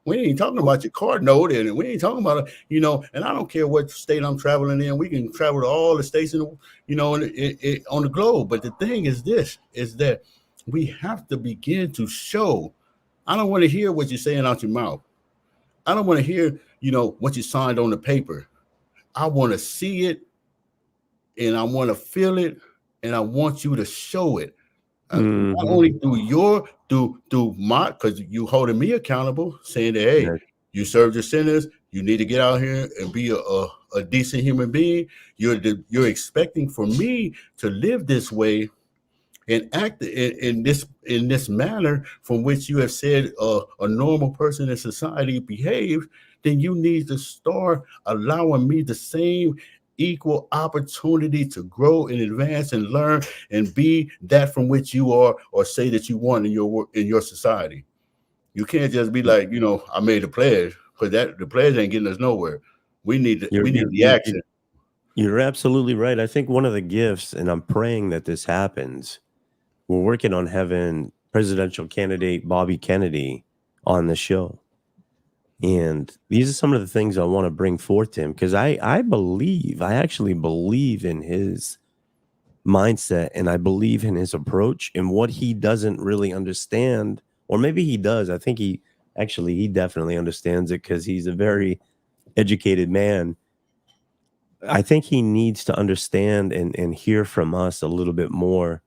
We ain't talking about your car note, and we ain't talking about and I don't care what state I'm traveling in. We can travel to all the states on the globe. But the thing is that we have to begin to show. I don't want to hear what you're saying out your mouth. I don't want to hear, what you signed on the paper. I want to see it, and I want to feel it, and I want you to show it. Not
Hmm.
only through my, because you holding me accountable, saying that, hey,
Yes.
you served your sentence, you need to get out here and be a decent human being. You're expecting for me to live this way and act in this manner from which you have said a normal person in society behave. Then you need to start allowing me the same equal opportunity to grow and advance and learn and be that from which you are, or say that you want in your work, in your society. You can't just be like, I made a pledge, because that the pledge ain't getting us nowhere. We need
You're, you're,
the
you're,
action.
you're absolutely right. I think one of the gifts, and I'm praying that this happens, we're working on having presidential candidate Bobby Kennedy on the show. And these are some of the things I want to bring forth to him, because I actually believe in his mindset, and I believe in his approach, and what he doesn't really understand, or maybe he does. I think he definitely understands it, because he's a very educated man. I think he needs to understand and hear from us a little bit more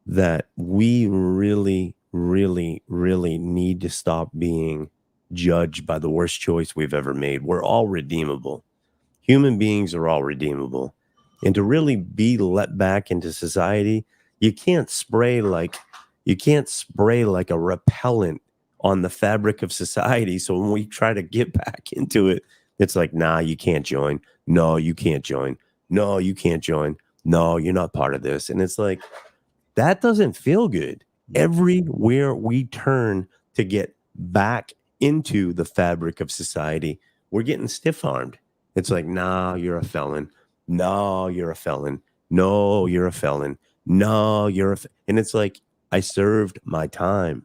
that we really, really, really need to stop being judged by the worst choice we've ever made. We're all redeemable. Human beings are all redeemable. And to really be let back into society, you can't spray like a repellent on the fabric of society. So when we try to get back into it, it's like, nah, you can't join. No, you can't join. No, you can't join. No, you're not part of this. And it's like, that doesn't feel good. Everywhere we turn to get back into the fabric of society, we're getting stiff armed. It's like, nah, you're a felon. No, you're a felon. No, you're a felon. No, and it's like, I served my time.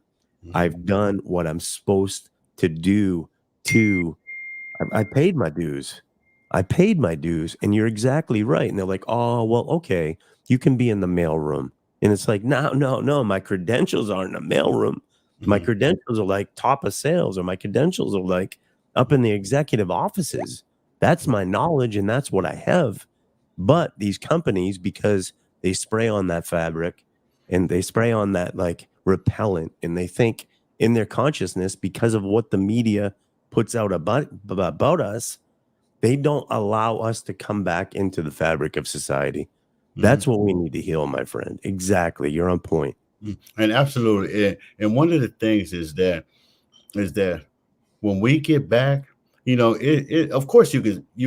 I've done what I'm supposed to do to I paid my dues. I paid my dues, and you're exactly right. And they're like, "Oh, well, okay, you can be in the mailroom." And it's like, "No, no, no. My credentials aren't in the mailroom. My
Mhm.
credentials are like top of sales, or my credentials are like up in the executive offices. That's my knowledge, and that's what I have." But these companies, because they spray on that fabric and they spray on that like repellent, and they think in their consciousness, because of what the media puts out about us, they don't allow us to come back into the fabric of society.
Mhm.
That's what we need to heal, my friend. Exactly. You're on point.
And absolutely, and one of the things is that when we get back, of course you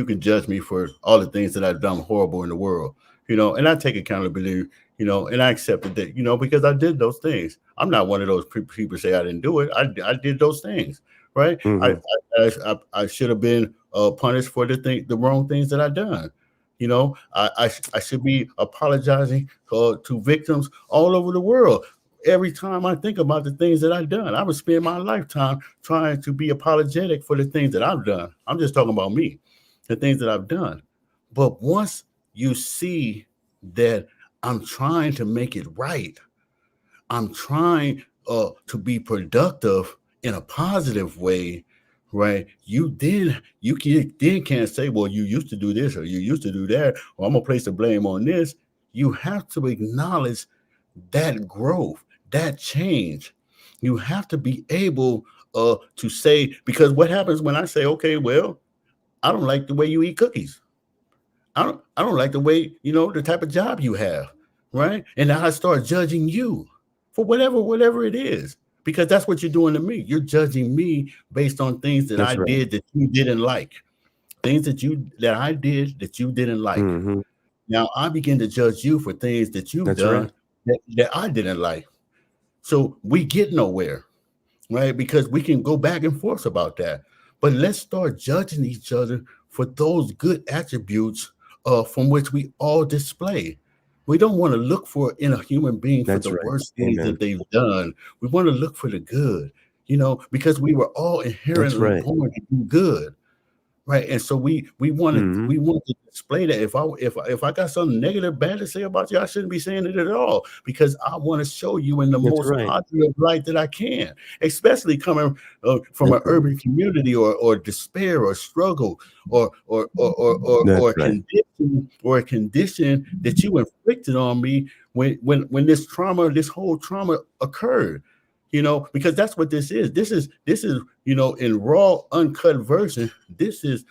can judge me for all the things that I've done horrible in the world, and I take accountability, and I accepted that, because I did those things. I'm not one of those people say I didn't do it. I did those things, right? I
Hmm.
I should have been punished for the wrong things that I done. I should be apologizing to victims all over the world. Every time I think about the things that I've done, I would spend my lifetime trying to be apologetic for the things that I've done. I'm just talking about me, the things that I've done. But once you see that I'm trying to make it right, I'm trying to be productive in a positive way, right? You can't say, well, you used to do this or you used to do that, or I'm gonna place the blame on this. You have to acknowledge that growth, that change. You have to be able to say, because what happens when I say, okay, well, I don't like the way you eat cookies. I don't like the way, the type of job you have, right? And now I start judging you for whatever it is. Because that's what you're doing to me. You're judging me based on things that I
That's right.
did that you didn't like. Things that I did that you didn't like.
Hmm.
Now I begin to judge you for things that you've
That's right.
done that I didn't like. So we get nowhere, right? Because we can go back and forth about that. But let's start judging each other for those good attributes from which we all display. We don't want to look for in a human being for
That's
the
right.
worst things that
Amen.
they've done. We want to look for the good, because we were all
That's
inherently
right.
born to do good. Right, and so we wanted
Hmm.
we want to display that. If I got something negative bad to say about you, I shouldn't be saying it at all, because I want to show you in the
That's
most
right.
positive light that I can, especially coming from
That's
an
right.
urban community, or despair or struggle, or
That's
a
right.
condition that you inflicted on me when this whole trauma occurred. Because that's what this is. This is in raw, uncut version. This is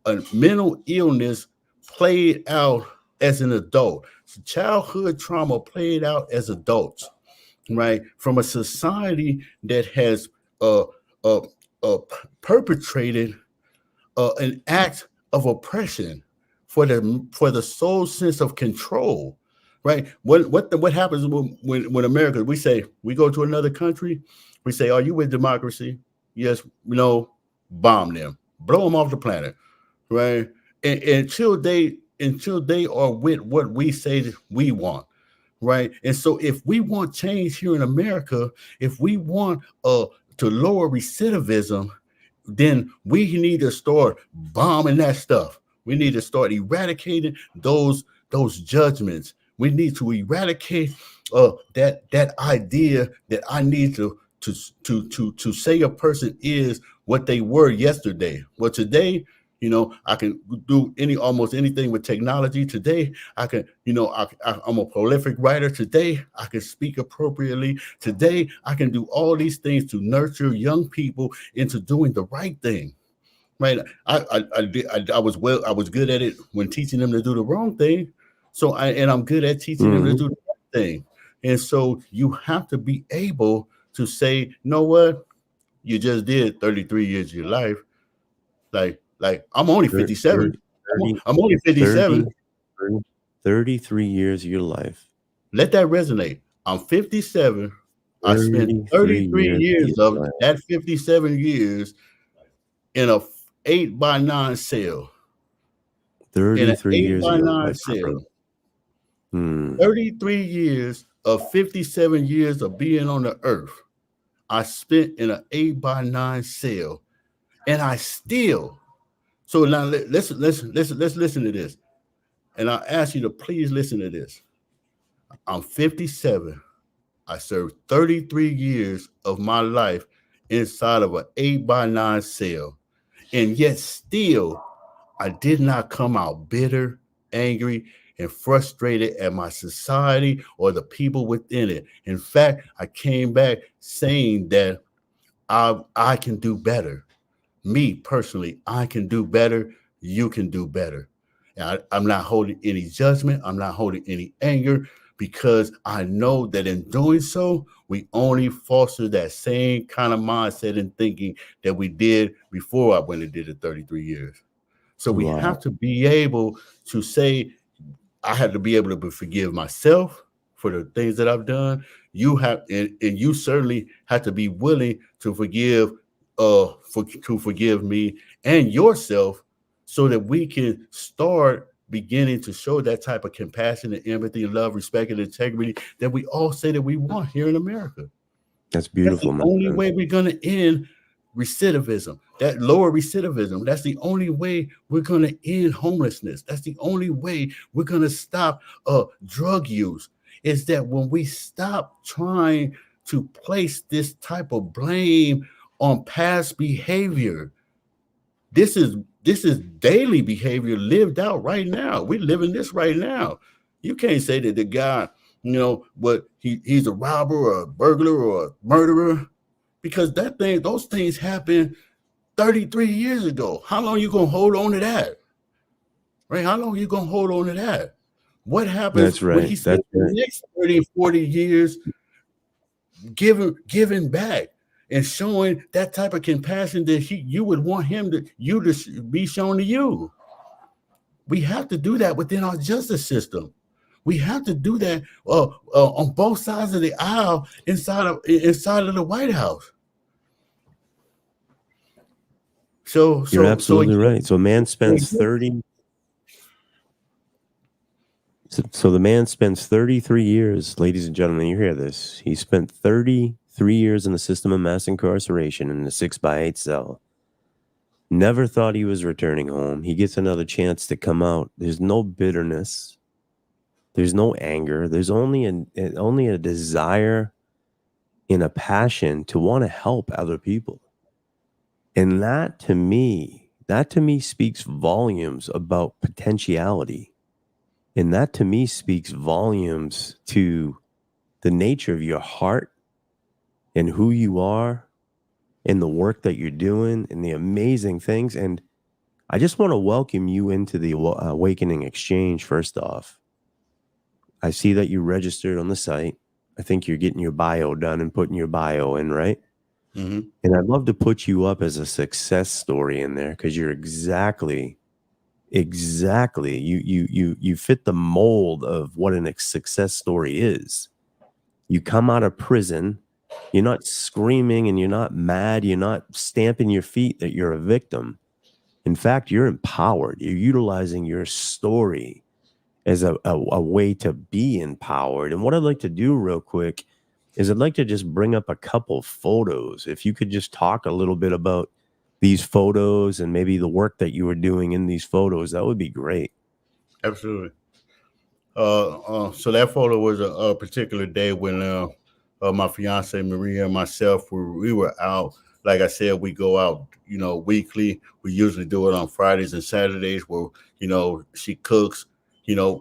a mental illness played out as an adult. Childhood trauma played out as adults, right? From a society that has uh, uh, perpetrated an act of oppression for the sole sense of control, right? What happens when America, we say, we go to another country, we say, are you with democracy? Yes, no, bomb them, blow them off the planet, right? And until they are with what we say that we want, right? And so if we want change here in America, if we want to lower recidivism, then we need to start bombing that stuff. We need to start eradicating those judgments. We need to eradicate that idea that I need to say a person is what they were yesterday. Well, today, I can do almost anything with technology. Today, I can, I'm a prolific writer. Today, I can speak appropriately. Today, I can do all these things to nurture young people into doing the right thing. Right? I was good at it when teaching them to do the wrong thing. I'm good at teaching them to
Hmm.
do the right thing. And so you have to be able to say, you know what, you just did 33 years of your life. Like I'm only 57.
30, 30,
I'm only 57.
33 years of your life.
Let that resonate. I'm 57. I spent
33
33
years of
years
your
of
life.
that 57 years in a 8x9 cell. In an
33
8
years of
by
your
9
life, my brother.
cell.
Hmm.
33 years of 57 years of being on the earth. I spent in an 8x9 cell. And I still. So now let's listen to this. And I ask you to please listen to this. I'm 57. I served 33 years of my life inside of an 8x9 cell. And yet still, I did not come out bitter, angry, and frustrated at my society or the people within it. In fact, I came back saying that I can do better. Me personally, I can do better. You can do better. And I'm not holding any judgment. I'm not holding any anger, because I know that in doing so, we only foster that same kind of mindset and thinking that we did before I went and did it 33 years. So we
Wow.
have to be able to say, I have to be able to forgive myself for the things that I've done. You have, and you certainly have to be willing to forgive, to forgive me and yourself, so that we can start beginning to show that type of compassion and empathy and love, respect, and integrity that we all say that we want here in America.
That's
That's
beautiful,
the
my
only
friend.
way we're going to end recidivism, that lower recidivism. That's the only way we're going to end homelessness. That's the only way we're going to stop drug use, is that when we stop trying to place this type of blame on past behavior. This is daily behavior lived out right now. We're living this right now. You can't say that the guy, what he's a robber or a burglar or a murderer, because those things happened 33 years ago. How long you gonna hold on to that? Right? How long you gonna hold on to that? What happens
That's
when
right.
he
That's
spends the
right.
next 30, 40 years giving back and showing that type of compassion that you would want you to be shown to you? We have to do that within our justice system. We have to do that on both sides of the aisle inside of the White House.
You're
So
absolutely
again,
right. So a man spends 30 so the man spends 33 years, ladies and gentlemen, you hear this. He spent 33 years in the system of mass incarceration in a 6x8 cell. Never thought he was returning home. He gets another chance to come out. There's no bitterness. There's no anger. There's only a desire and a passion to want to help other people. And that to me speaks volumes about potentiality. And that to me speaks volumes to the nature of your heart and who you are and the work that you're doing and the amazing things. And I just want to welcome you into the Awakening Exchange. First off, I see that you registered on the site. I think you're getting your bio done and putting your bio in, right?
mm-hmm.
And I'd love to put you up as a success story in there, because you're exactly you fit the mold of what a success story is. You come out of prison, you're not screaming and you're not mad, you're not stamping your feet that you're a victim. In fact, you're empowered. You're utilizing your story as a way to be empowered. And what I'd like to do real quick is I'd like to just bring up a couple photos. If you could just talk a little bit about these photos and maybe the work that you were doing in these photos, that would be great.
Absolutely. So that photo was a particular day when my fiance Maria and myself we were out. Like I said, we go out, weekly. We usually do it on Fridays and Saturdays, where she cooks, and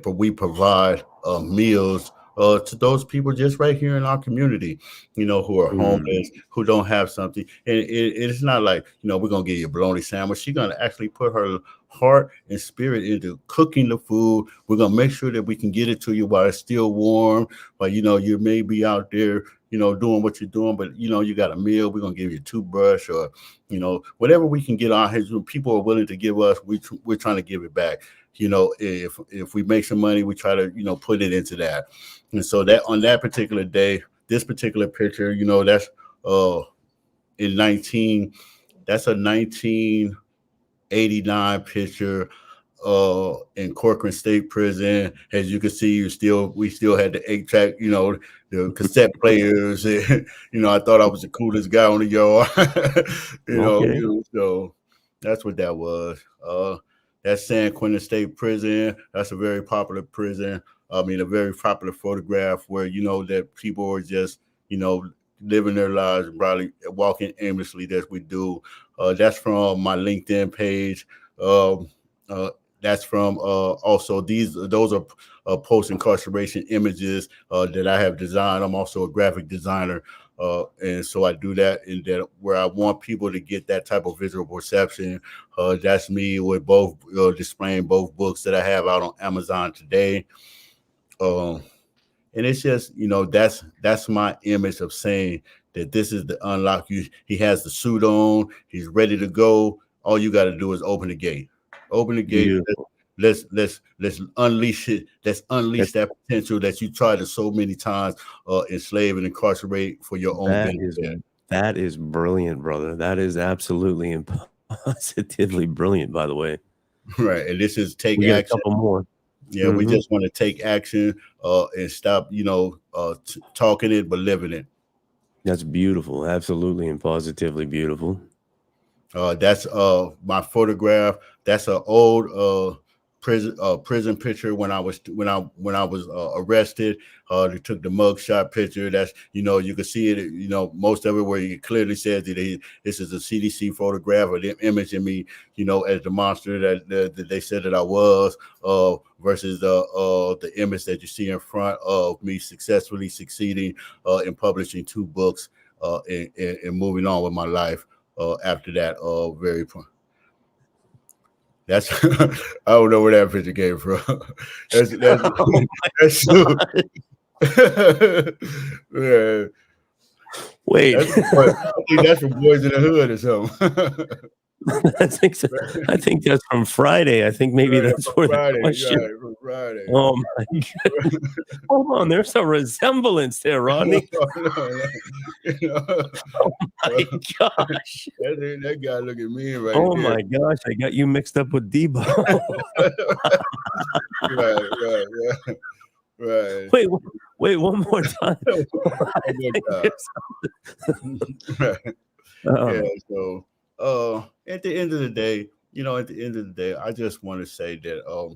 we provide meals to those people just right here in our community, who are homeless, who don't have something. And it's not like, we're going to give you a bologna sandwich. She's going to actually put her heart and spirit into cooking the food. We're going to make sure that we can get it to you while it's still warm, but you may be out there, doing what you're doing, but you got a meal. We're going to give you a toothbrush, or, whatever we can get on hands. When people are willing to give us, we're trying to give it back. If we make some money, we try to, put it into that. And so that on that particular day, this particular picture, that's that's a 1989 picture in Corcoran State Prison. As you can see, we still had the 8-track, the cassette players. I thought I was the coolest guy on the yard.
Okay.
So that's what that was. That's San Quentin State Prison. That's a very popular prison. I mean, a very popular photograph where, that people are just, living their lives, probably walking aimlessly as we do. That's from my LinkedIn page. That's from also those are post-incarceration images that I have designed. I'm also a graphic designer. And so I do that in that where I want people to get that type of visual perception. That's me with both displaying both books that I have out on Amazon today. Um, and it's just, that's my image of saying that this is the unlock. He has the suit on, he's ready to go. All you got to do is open the gate. Open the gate.
Beautiful.
Let's unleash it. Let's unleash that potential that you tried to so many times enslave and incarcerate for your own benefit.
That is brilliant, brother. That is absolutely and positively brilliant, by the way.
Right. And this is take
we
action.
A couple more.
Yeah, we just want to take action and stop, talking it, but living it.
That's beautiful. Absolutely and positively beautiful.
That's my photograph. That's an old prison picture when I was arrested. They took the mugshot picture. That's, you can see it, most of it where it clearly says that this is a CDC photograph of them imaging me, as the monster that they said that I was, versus the image that you see in front of me successfully succeeding in publishing 2 books and moving on with my life after that. Very That's I don't know where that picture came from. That's yeah.
Wait,
I think that's from Boys in the Hood or something.
I think that's from Friday. I think maybe that's where
Friday,
the question.
right, from Friday.
Oh my God! Hold on, there's a resemblance there, Rodney.
Oh
my gosh!
That guy looking mean right
Oh
there.
My gosh! I got you mixed up with Debo.
Right.
Wait, one more time.
Yeah. So, at the end of the day, I just want to say that,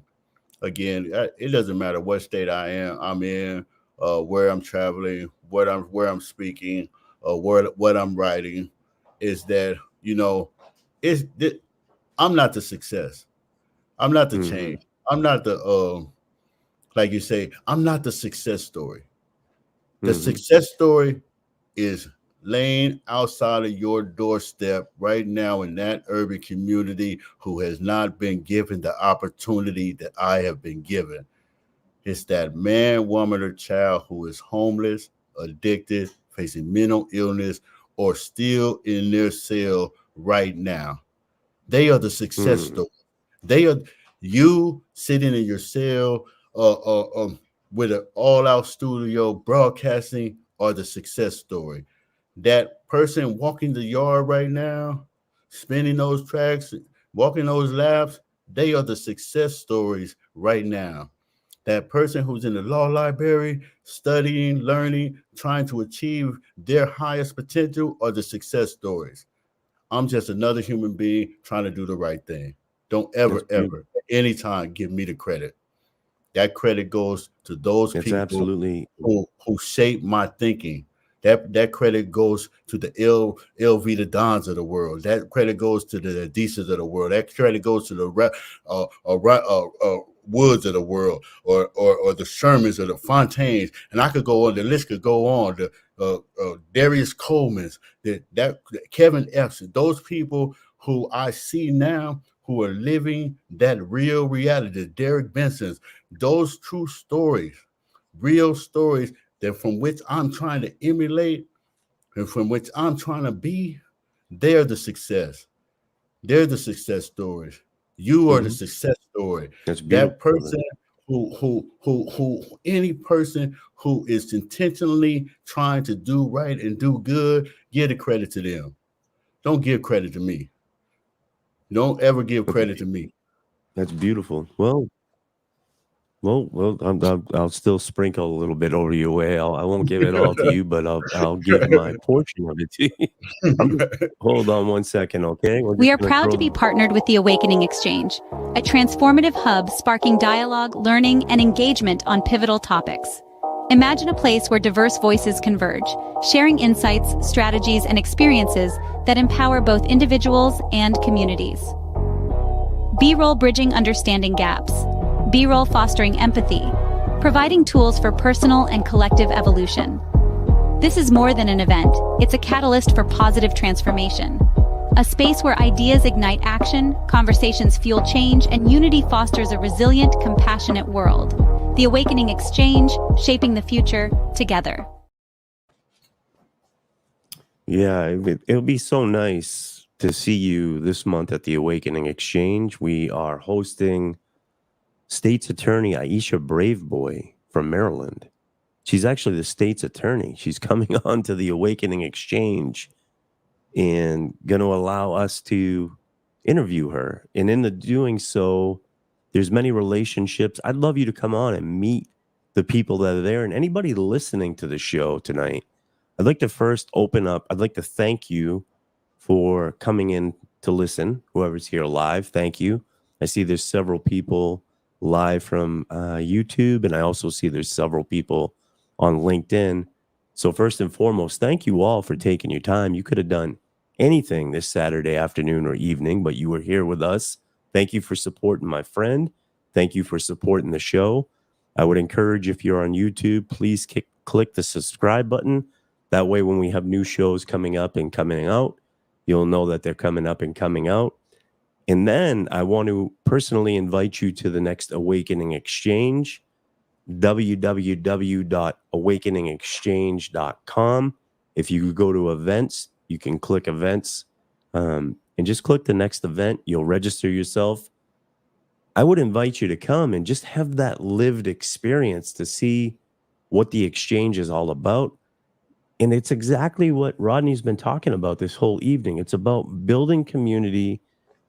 again, it doesn't matter what state I'm in, where I'm traveling, where I'm speaking, what I'm writing, is that, I'm not the success. I'm not the change. I'm not the, like you say, I'm not the success story. The success story is laying outside of your doorstep right now in that urban community who has not been given the opportunity that I have been given. It's that man, woman, or child who is homeless, addicted, facing mental illness, or still in their cell right now. They are the success story. They are you sitting in your cell with an all-out studio broadcasting are the success story. That person walking the yard right now, spinning those tracks, walking those laps, they are the success stories right now. That person who's in the law library, studying, learning, trying to achieve their highest potential are the success stories. I'm just another human being trying to do the right thing. Don't ever, at any time, give me the credit. That credit goes to those people who shape my thinking. That credit goes to the LV the Dons of the world. That credit goes to the Adisas of the world. That credit goes to the Woods of the world, or the Shermans or the Fontaines, and I could go on. The list could go on. The Darius Coleman's, that Kevin Epps, those people who I see now who are living that real reality. Derek Benson's, those true stories, real stories that from which I'm trying to emulate and from which I'm trying to be. They're the success. They're the success stories. You are the success story. That person who any person who is intentionally trying to do right and do good, give the credit to them. Don't give credit to me. Don't ever give credit to me.
That's beautiful. Well, I'll still sprinkle a little bit over your way. I won't give it all to you, but I'll give my portion of it to you. Hold on one second, okay?
We are proud to be partnered with the Awakening Exchange, a transformative hub sparking dialogue, learning, and engagement on pivotal topics. Imagine a place where diverse voices converge, sharing insights, strategies, and experiences that empower both individuals and communities. B-roll bridging understanding gaps. B-roll fostering empathy, providing tools for personal and collective evolution. This is more than an event, it's a catalyst for positive transformation. A space where ideas ignite action, conversations fuel change, and unity fosters a resilient, compassionate world. The Awakening Exchange, shaping the future together.
Yeah, it'll be so nice to see you this month at the Awakening Exchange. We are hosting State's Attorney Aisha Braveboy from Maryland. She's actually the state's attorney. She's coming on to the Awakening Exchange and going to allow us to interview her. And in the doing so, there's many relationships. I'd love you to come on and meet the people that are there and anybody listening to the show tonight. I'd like to first open up. I'd like to thank you for coming in to listen. Whoever's here live, thank you. I see there's several people live from YouTube, and I also see there's several people on LinkedIn. So first and foremost, thank you all for taking your time. You could have done anything this Saturday afternoon or evening, but you were here with us. Thank you for supporting my friend. Thank you for supporting the show. I would encourage, if you're on YouTube, please click the subscribe button. That way, when we have new shows coming up and coming out, you'll know that they're coming up and coming out. And then I want to personally invite you to the next Awakening Exchange, www.awakeningexchange.com. If you go to events, you can click events and just click the next event. You'll register yourself. I would invite you to come and just have that lived experience to see what the exchange is all about. And it's exactly what Rodney's been talking about this whole evening. It's about building community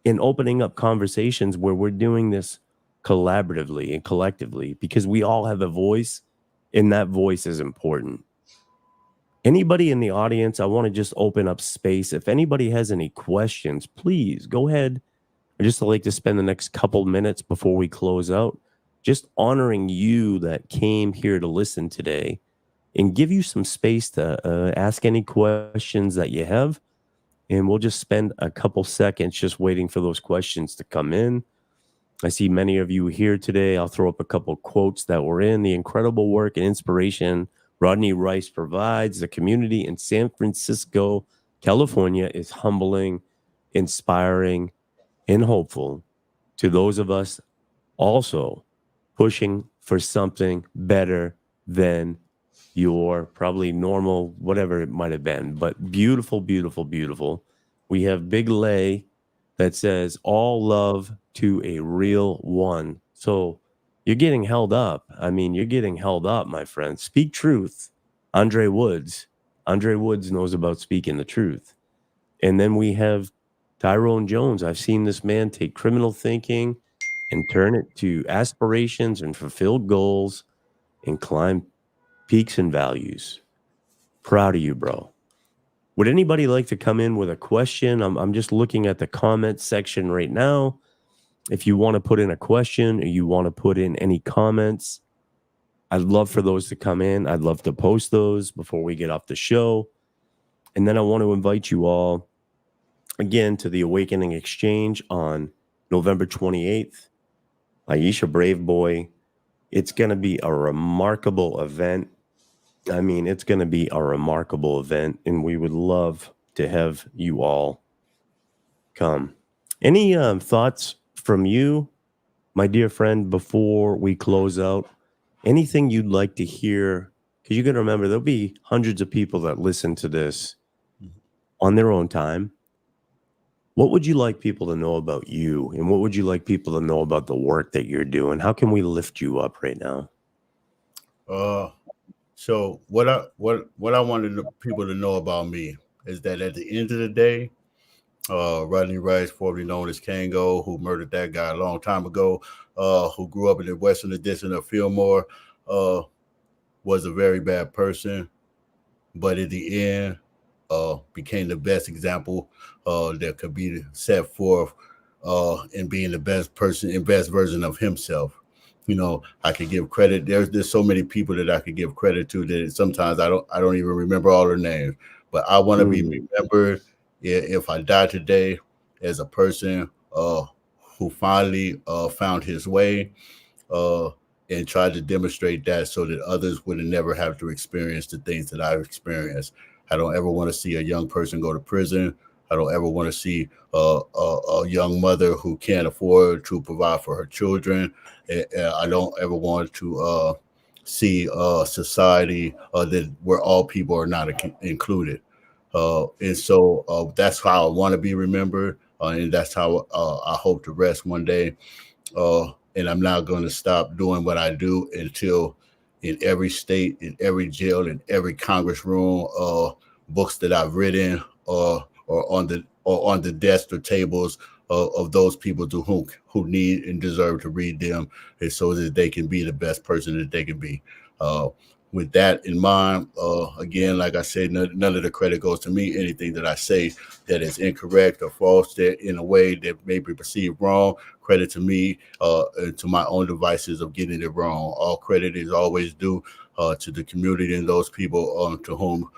and opening up conversations where we're doing this collaboratively and collectively, because we all have a voice, and that voice is important. Anybody in the audience, I want to just open up space. If anybody has any questions, please go ahead. I just like to spend the next couple minutes before we close out just honoring you that came here to listen today, and give you some space to ask any questions that you have. And we'll just spend a couple seconds just waiting for those questions to come in. I see many of you here today. I'll throw up a couple quotes that were in the incredible work and inspiration Rodney Wrice provides. The community in San Francisco, California is humbling, inspiring, and hopeful to those of us also pushing for something better than your probably normal, whatever it might have been. But beautiful, beautiful, beautiful. We have Big Lay that says, all love to a real one. So you're getting held up. I mean, you're getting held up, my friend. Speak truth. Andre Woods. Andre Woods knows about speaking the truth. And then we have Tyrone Jones. I've seen this man take criminal thinking and turn it to aspirations and fulfilled goals and climb peaks and values. Proud of you, bro. Would anybody like to come in with a question? I'm just looking at the comment section right now. If you want to put in a question or you want to put in any comments, I'd love for those to come in. I'd love to post those before we get off the show. And then I want to invite you all again to the Awakening Exchange on November 28th. Aisha Braveboy. It's going to be a remarkable event. I mean, it's going to be a remarkable event, and we would love to have you all come. Any thoughts from you, my dear friend, before we close out? Anything you'd like to hear? Because you got to remember, there'll be hundreds of people that listen to this on their own time. What would you like people to know about you, and what would you like people to know about the work that you're doing? How can we lift you up right now?
So what I wanted the people to know about me is that at the end of the day, Rodney Wrice, formerly known as Kango, who murdered that guy a long time ago, who grew up in the western edition of Fillmore, was a very bad person, but in the end, became the best example that could be set forth in being the best person and best version of himself. You know, I could give credit. There's so many people that I could give credit to that sometimes I don't even remember all their names. But I want to be remembered if I die today as a person who finally found his way and tried to demonstrate that so that others would never have to experience the things that I've experienced. I don't ever want to see a young person go to prison. I don't ever want to see a young mother who can't afford to provide for her children. I don't ever want to see a society that where all people are not included. And so that's how I want to be remembered, and that's how I hope to rest one day. And I'm not going to stop doing what I do until in every state, in every jail, in every Congress room, books that I've written, or on the desks or tables of those people who need and deserve to read them, and so that they can be the best person that they can be. With that in mind, again, like I said, none of the credit goes to me. Anything that I say that is incorrect or false, that in a way that may be perceived wrong, credit to me, and to my own devices of getting it wrong. All credit is always due to the community and those people to whom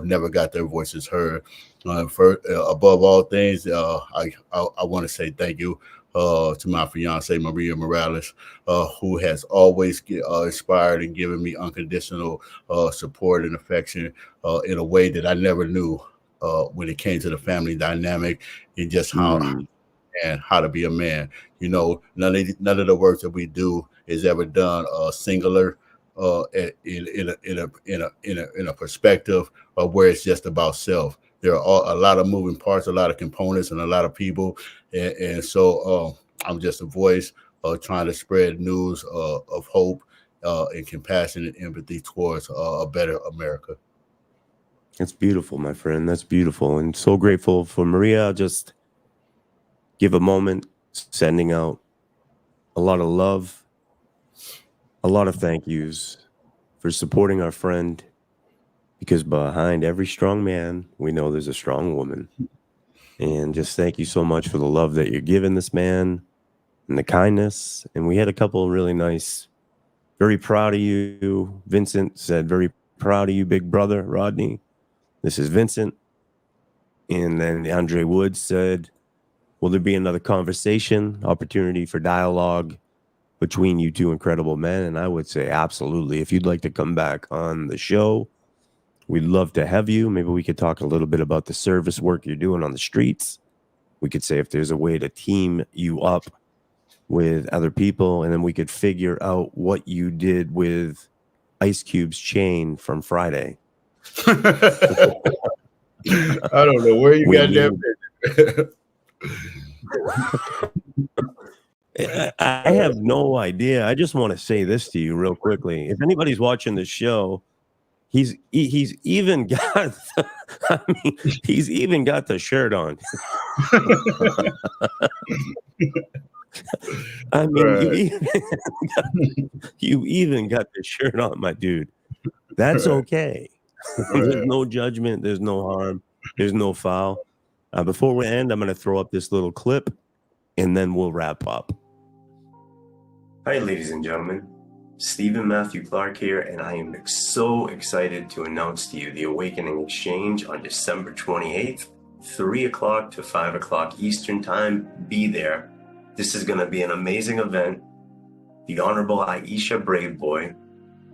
never got their voices heard. Above all things, I want to say thank you to my fiance, Maria Morales, who has always inspired and given me unconditional support and affection in a way that I never knew when it came to the family dynamic and just how and how to be a man. You know, none of the work that we do is ever done singular in a perspective of where it's just about self. There are a lot of moving parts, a lot of components, and a lot of people, and so I'm just a voice trying to spread news of hope and compassion and empathy towards a better America.
That's beautiful, my friend. That's beautiful, and so grateful for Maria. I'll just give a moment, sending out a lot of love, a lot of thank yous for supporting our friend, because behind every strong man, we know there's a strong woman. And just thank you so much for the love that you're giving this man and the kindness. And we had a couple of really nice, very proud of you. Vincent said, very proud of you, big brother, Rodney. This is Vincent. And then Andre Woods said, will there be another conversation, opportunity for dialogue between you two incredible men? And I would say absolutely. If you'd like to come back on the show, we'd love to have you. Maybe we could talk a little bit about the service work you're doing on the streets. We could say if there's a way to team you up with other people, and then we could figure out what you did with Ice Cube's chain from Friday.
I don't know where you got that.
I have no idea. I just want to say this to you real quickly. If anybody's watching the show, he's even got he's even got the shirt on. I mean, right. you even got the shirt on, my dude. That's okay. There's no judgment. There's no harm. There's no foul. Before we end, I'm going to throw up this little clip, and then we'll wrap up. Hi, ladies and gentlemen. Stephen Matthew Clark here, and I am so excited to announce to you the Awakening Exchange on December 28th, 3 o'clock to 5 o'clock Eastern Time. Be there. This is going to be an amazing event. The Honorable Aisha Braveboy,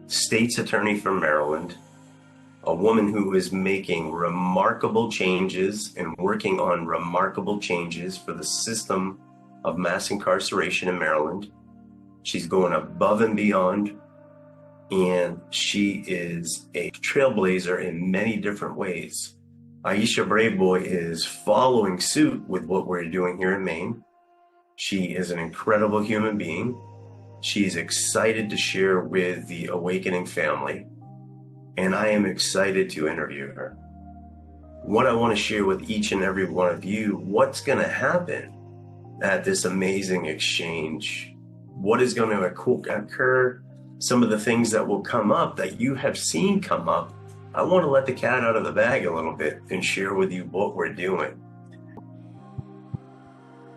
State's Attorney for Maryland, a woman who is making remarkable changes and working on remarkable changes for the system of mass incarceration in Maryland. She's going above and beyond, and she is a trailblazer in many different ways. Aisha Braveboy is following suit with what we're doing here in Maine. She is an incredible human being. She's excited to share with the Awakening family, and I am excited to interview her. What I want to share with each and every one of you, what's going to happen at this amazing exchange. What is going to occur, some of the things that will come up that you have seen come up. I want to let the cat out of the bag a little bit and share with you what we're doing.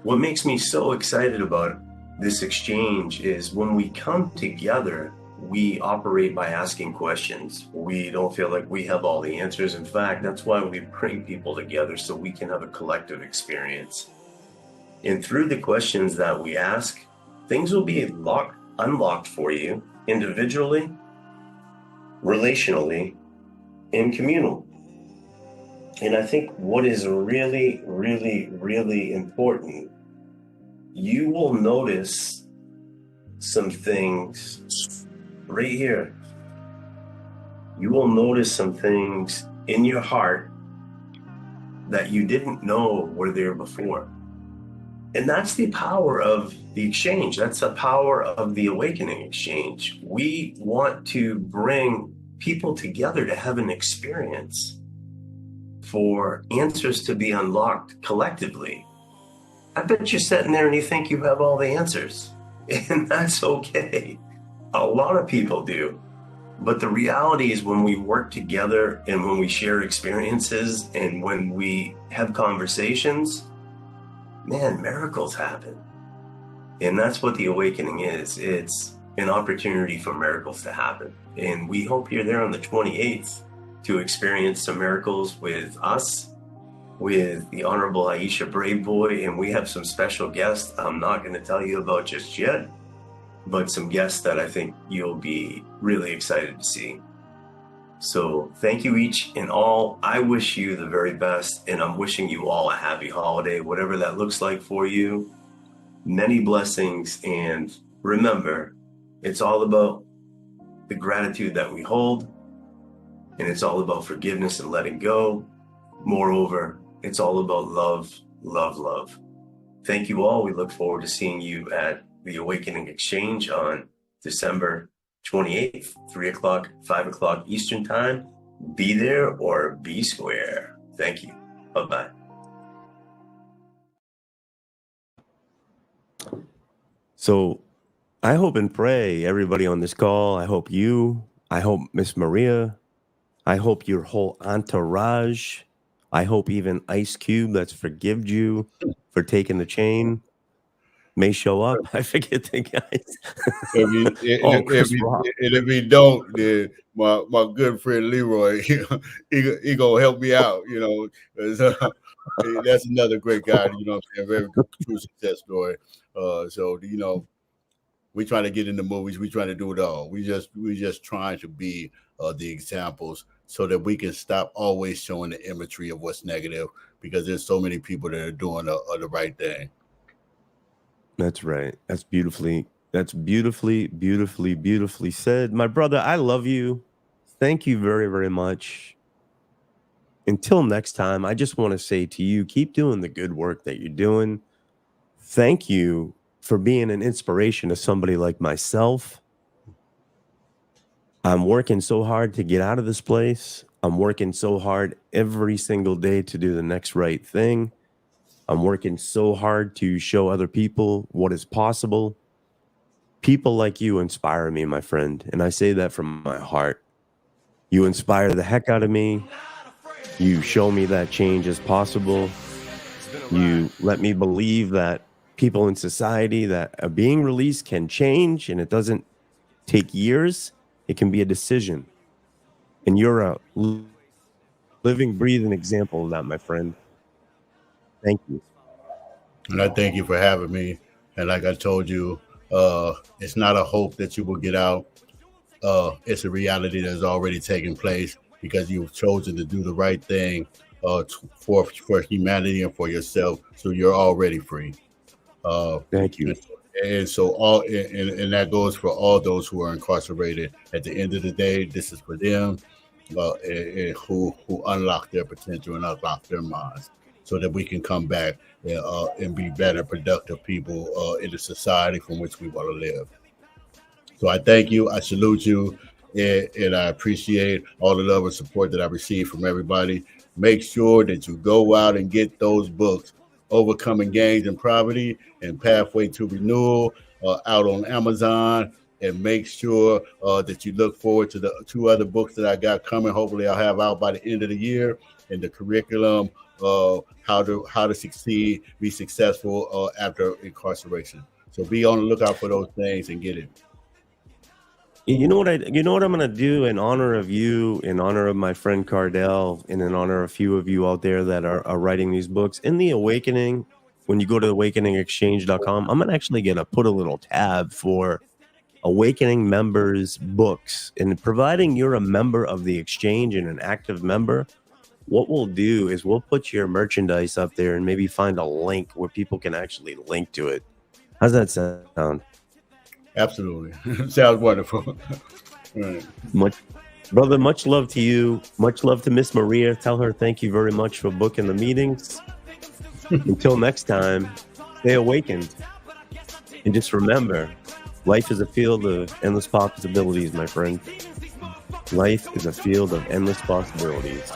What makes me so excited about this exchange is when we come together, we operate by asking questions. We don't feel like we have all the answers. In fact, that's why we bring people together, so we can have a collective experience. And through the questions that we ask, things will be unlocked for you individually, relationally, and communal. And I think what is really, really, really important, you will notice some things right here. You will notice some things in your heart that you didn't know were there before. And that's the power of the exchange. That's the power of the awakening exchange. We want to bring people together to have an experience, for answers to be unlocked collectively. I bet you're sitting there and you think you have all the answers, and that's okay. A lot of people do. But the reality is, when we work together and when we share experiences and when we have conversations, man, miracles happen. And that's what the awakening is. It's an opportunity for miracles to happen. And we hope you're there on the 28th to experience some miracles with us, with the Honorable Aisha Braveboy, and we have some special guests I'm not going to tell you about just yet, but some guests that I think you'll be really excited to see. So thank you each and all. I wish you the very best, and I'm wishing you all a happy holiday, whatever that looks like for you. Many blessings, and remember, it's all about the gratitude that we hold, and it's all about forgiveness and letting go. Moreover, it's all about love, love, love. Thank you all. We look forward to seeing you at the Awakening Exchange on December 28th, 3 o'clock, 5 o'clock Eastern Time. Be there or be square. Thank you. Bye-bye. So I hope and pray everybody on this call, I hope Miss Maria, I hope your whole entourage, I hope even Ice Cube, that's forgived you for taking the chain, may show up. I forget the guys.
If we don't, then my good friend Leroy, he gonna help me out. That's another great guy. A very true success story. So we trying to get into movies. We trying to do it all. We just trying to be the examples so that we can stop always showing the imagery of what's negative, because there's so many people that are doing the right thing.
That's right. That's beautifully said. My brother, I love you. Thank you very, very much. Until next time, I just want to say to you, keep doing the good work that you're doing. Thank you for being an inspiration to somebody like myself. I'm working so hard to get out of this place. I'm working so hard every single day to do the next right thing. I'm working so hard to show other people what is possible. People like you inspire me, my friend, and I say that from my heart. You inspire the heck out of me. You show me that change is possible. You let me believe that people in society that are being released can change, and it doesn't take years. It can be a decision. And you're a living, breathing example of that, my friend. Thank you.
And I thank you for having me. And like I told you, it's not a hope that you will get out. It's a reality that's already taken place, because you've chosen to do the right thing for humanity and for yourself. So you're already free.
Thank you.
And so and that goes for all those who are incarcerated. At the end of the day, this is for them and who unlock their potential and unlock their minds, so that we can come back and be better, productive people in the society from which we want to live. So I thank you. I salute you. And I appreciate all the love and support that I receive from everybody. Make sure that you go out and get those books, Overcoming Gangs and Poverty and Pathway to Renewal, out on Amazon. And make sure that you look forward to the 2 other books that I got coming. Hopefully I'll have out by the end of the year, in the curriculum, how to succeed, be successful after incarceration. So be on the lookout for those things and get it.
You know what I'm going to do in honor of you, in honor of my friend Cardell, and in honor of a few of you out there that are writing these books. In the Awakening, when you go to awakeningexchange.com, I'm going to actually put a little tab for Awakening members' books. And providing you're a member of the exchange and an active member, what we'll do is we'll put your merchandise up there and maybe find a link where people can actually link to it. How's that sound?
Absolutely. Sounds wonderful. Right.
Brother, much love to you. Much love to Miss Maria. Tell her thank you very much for booking the meetings. Until next time, stay awakened. And just remember, life is a field of endless possibilities, my friend. Life is a field of endless possibilities.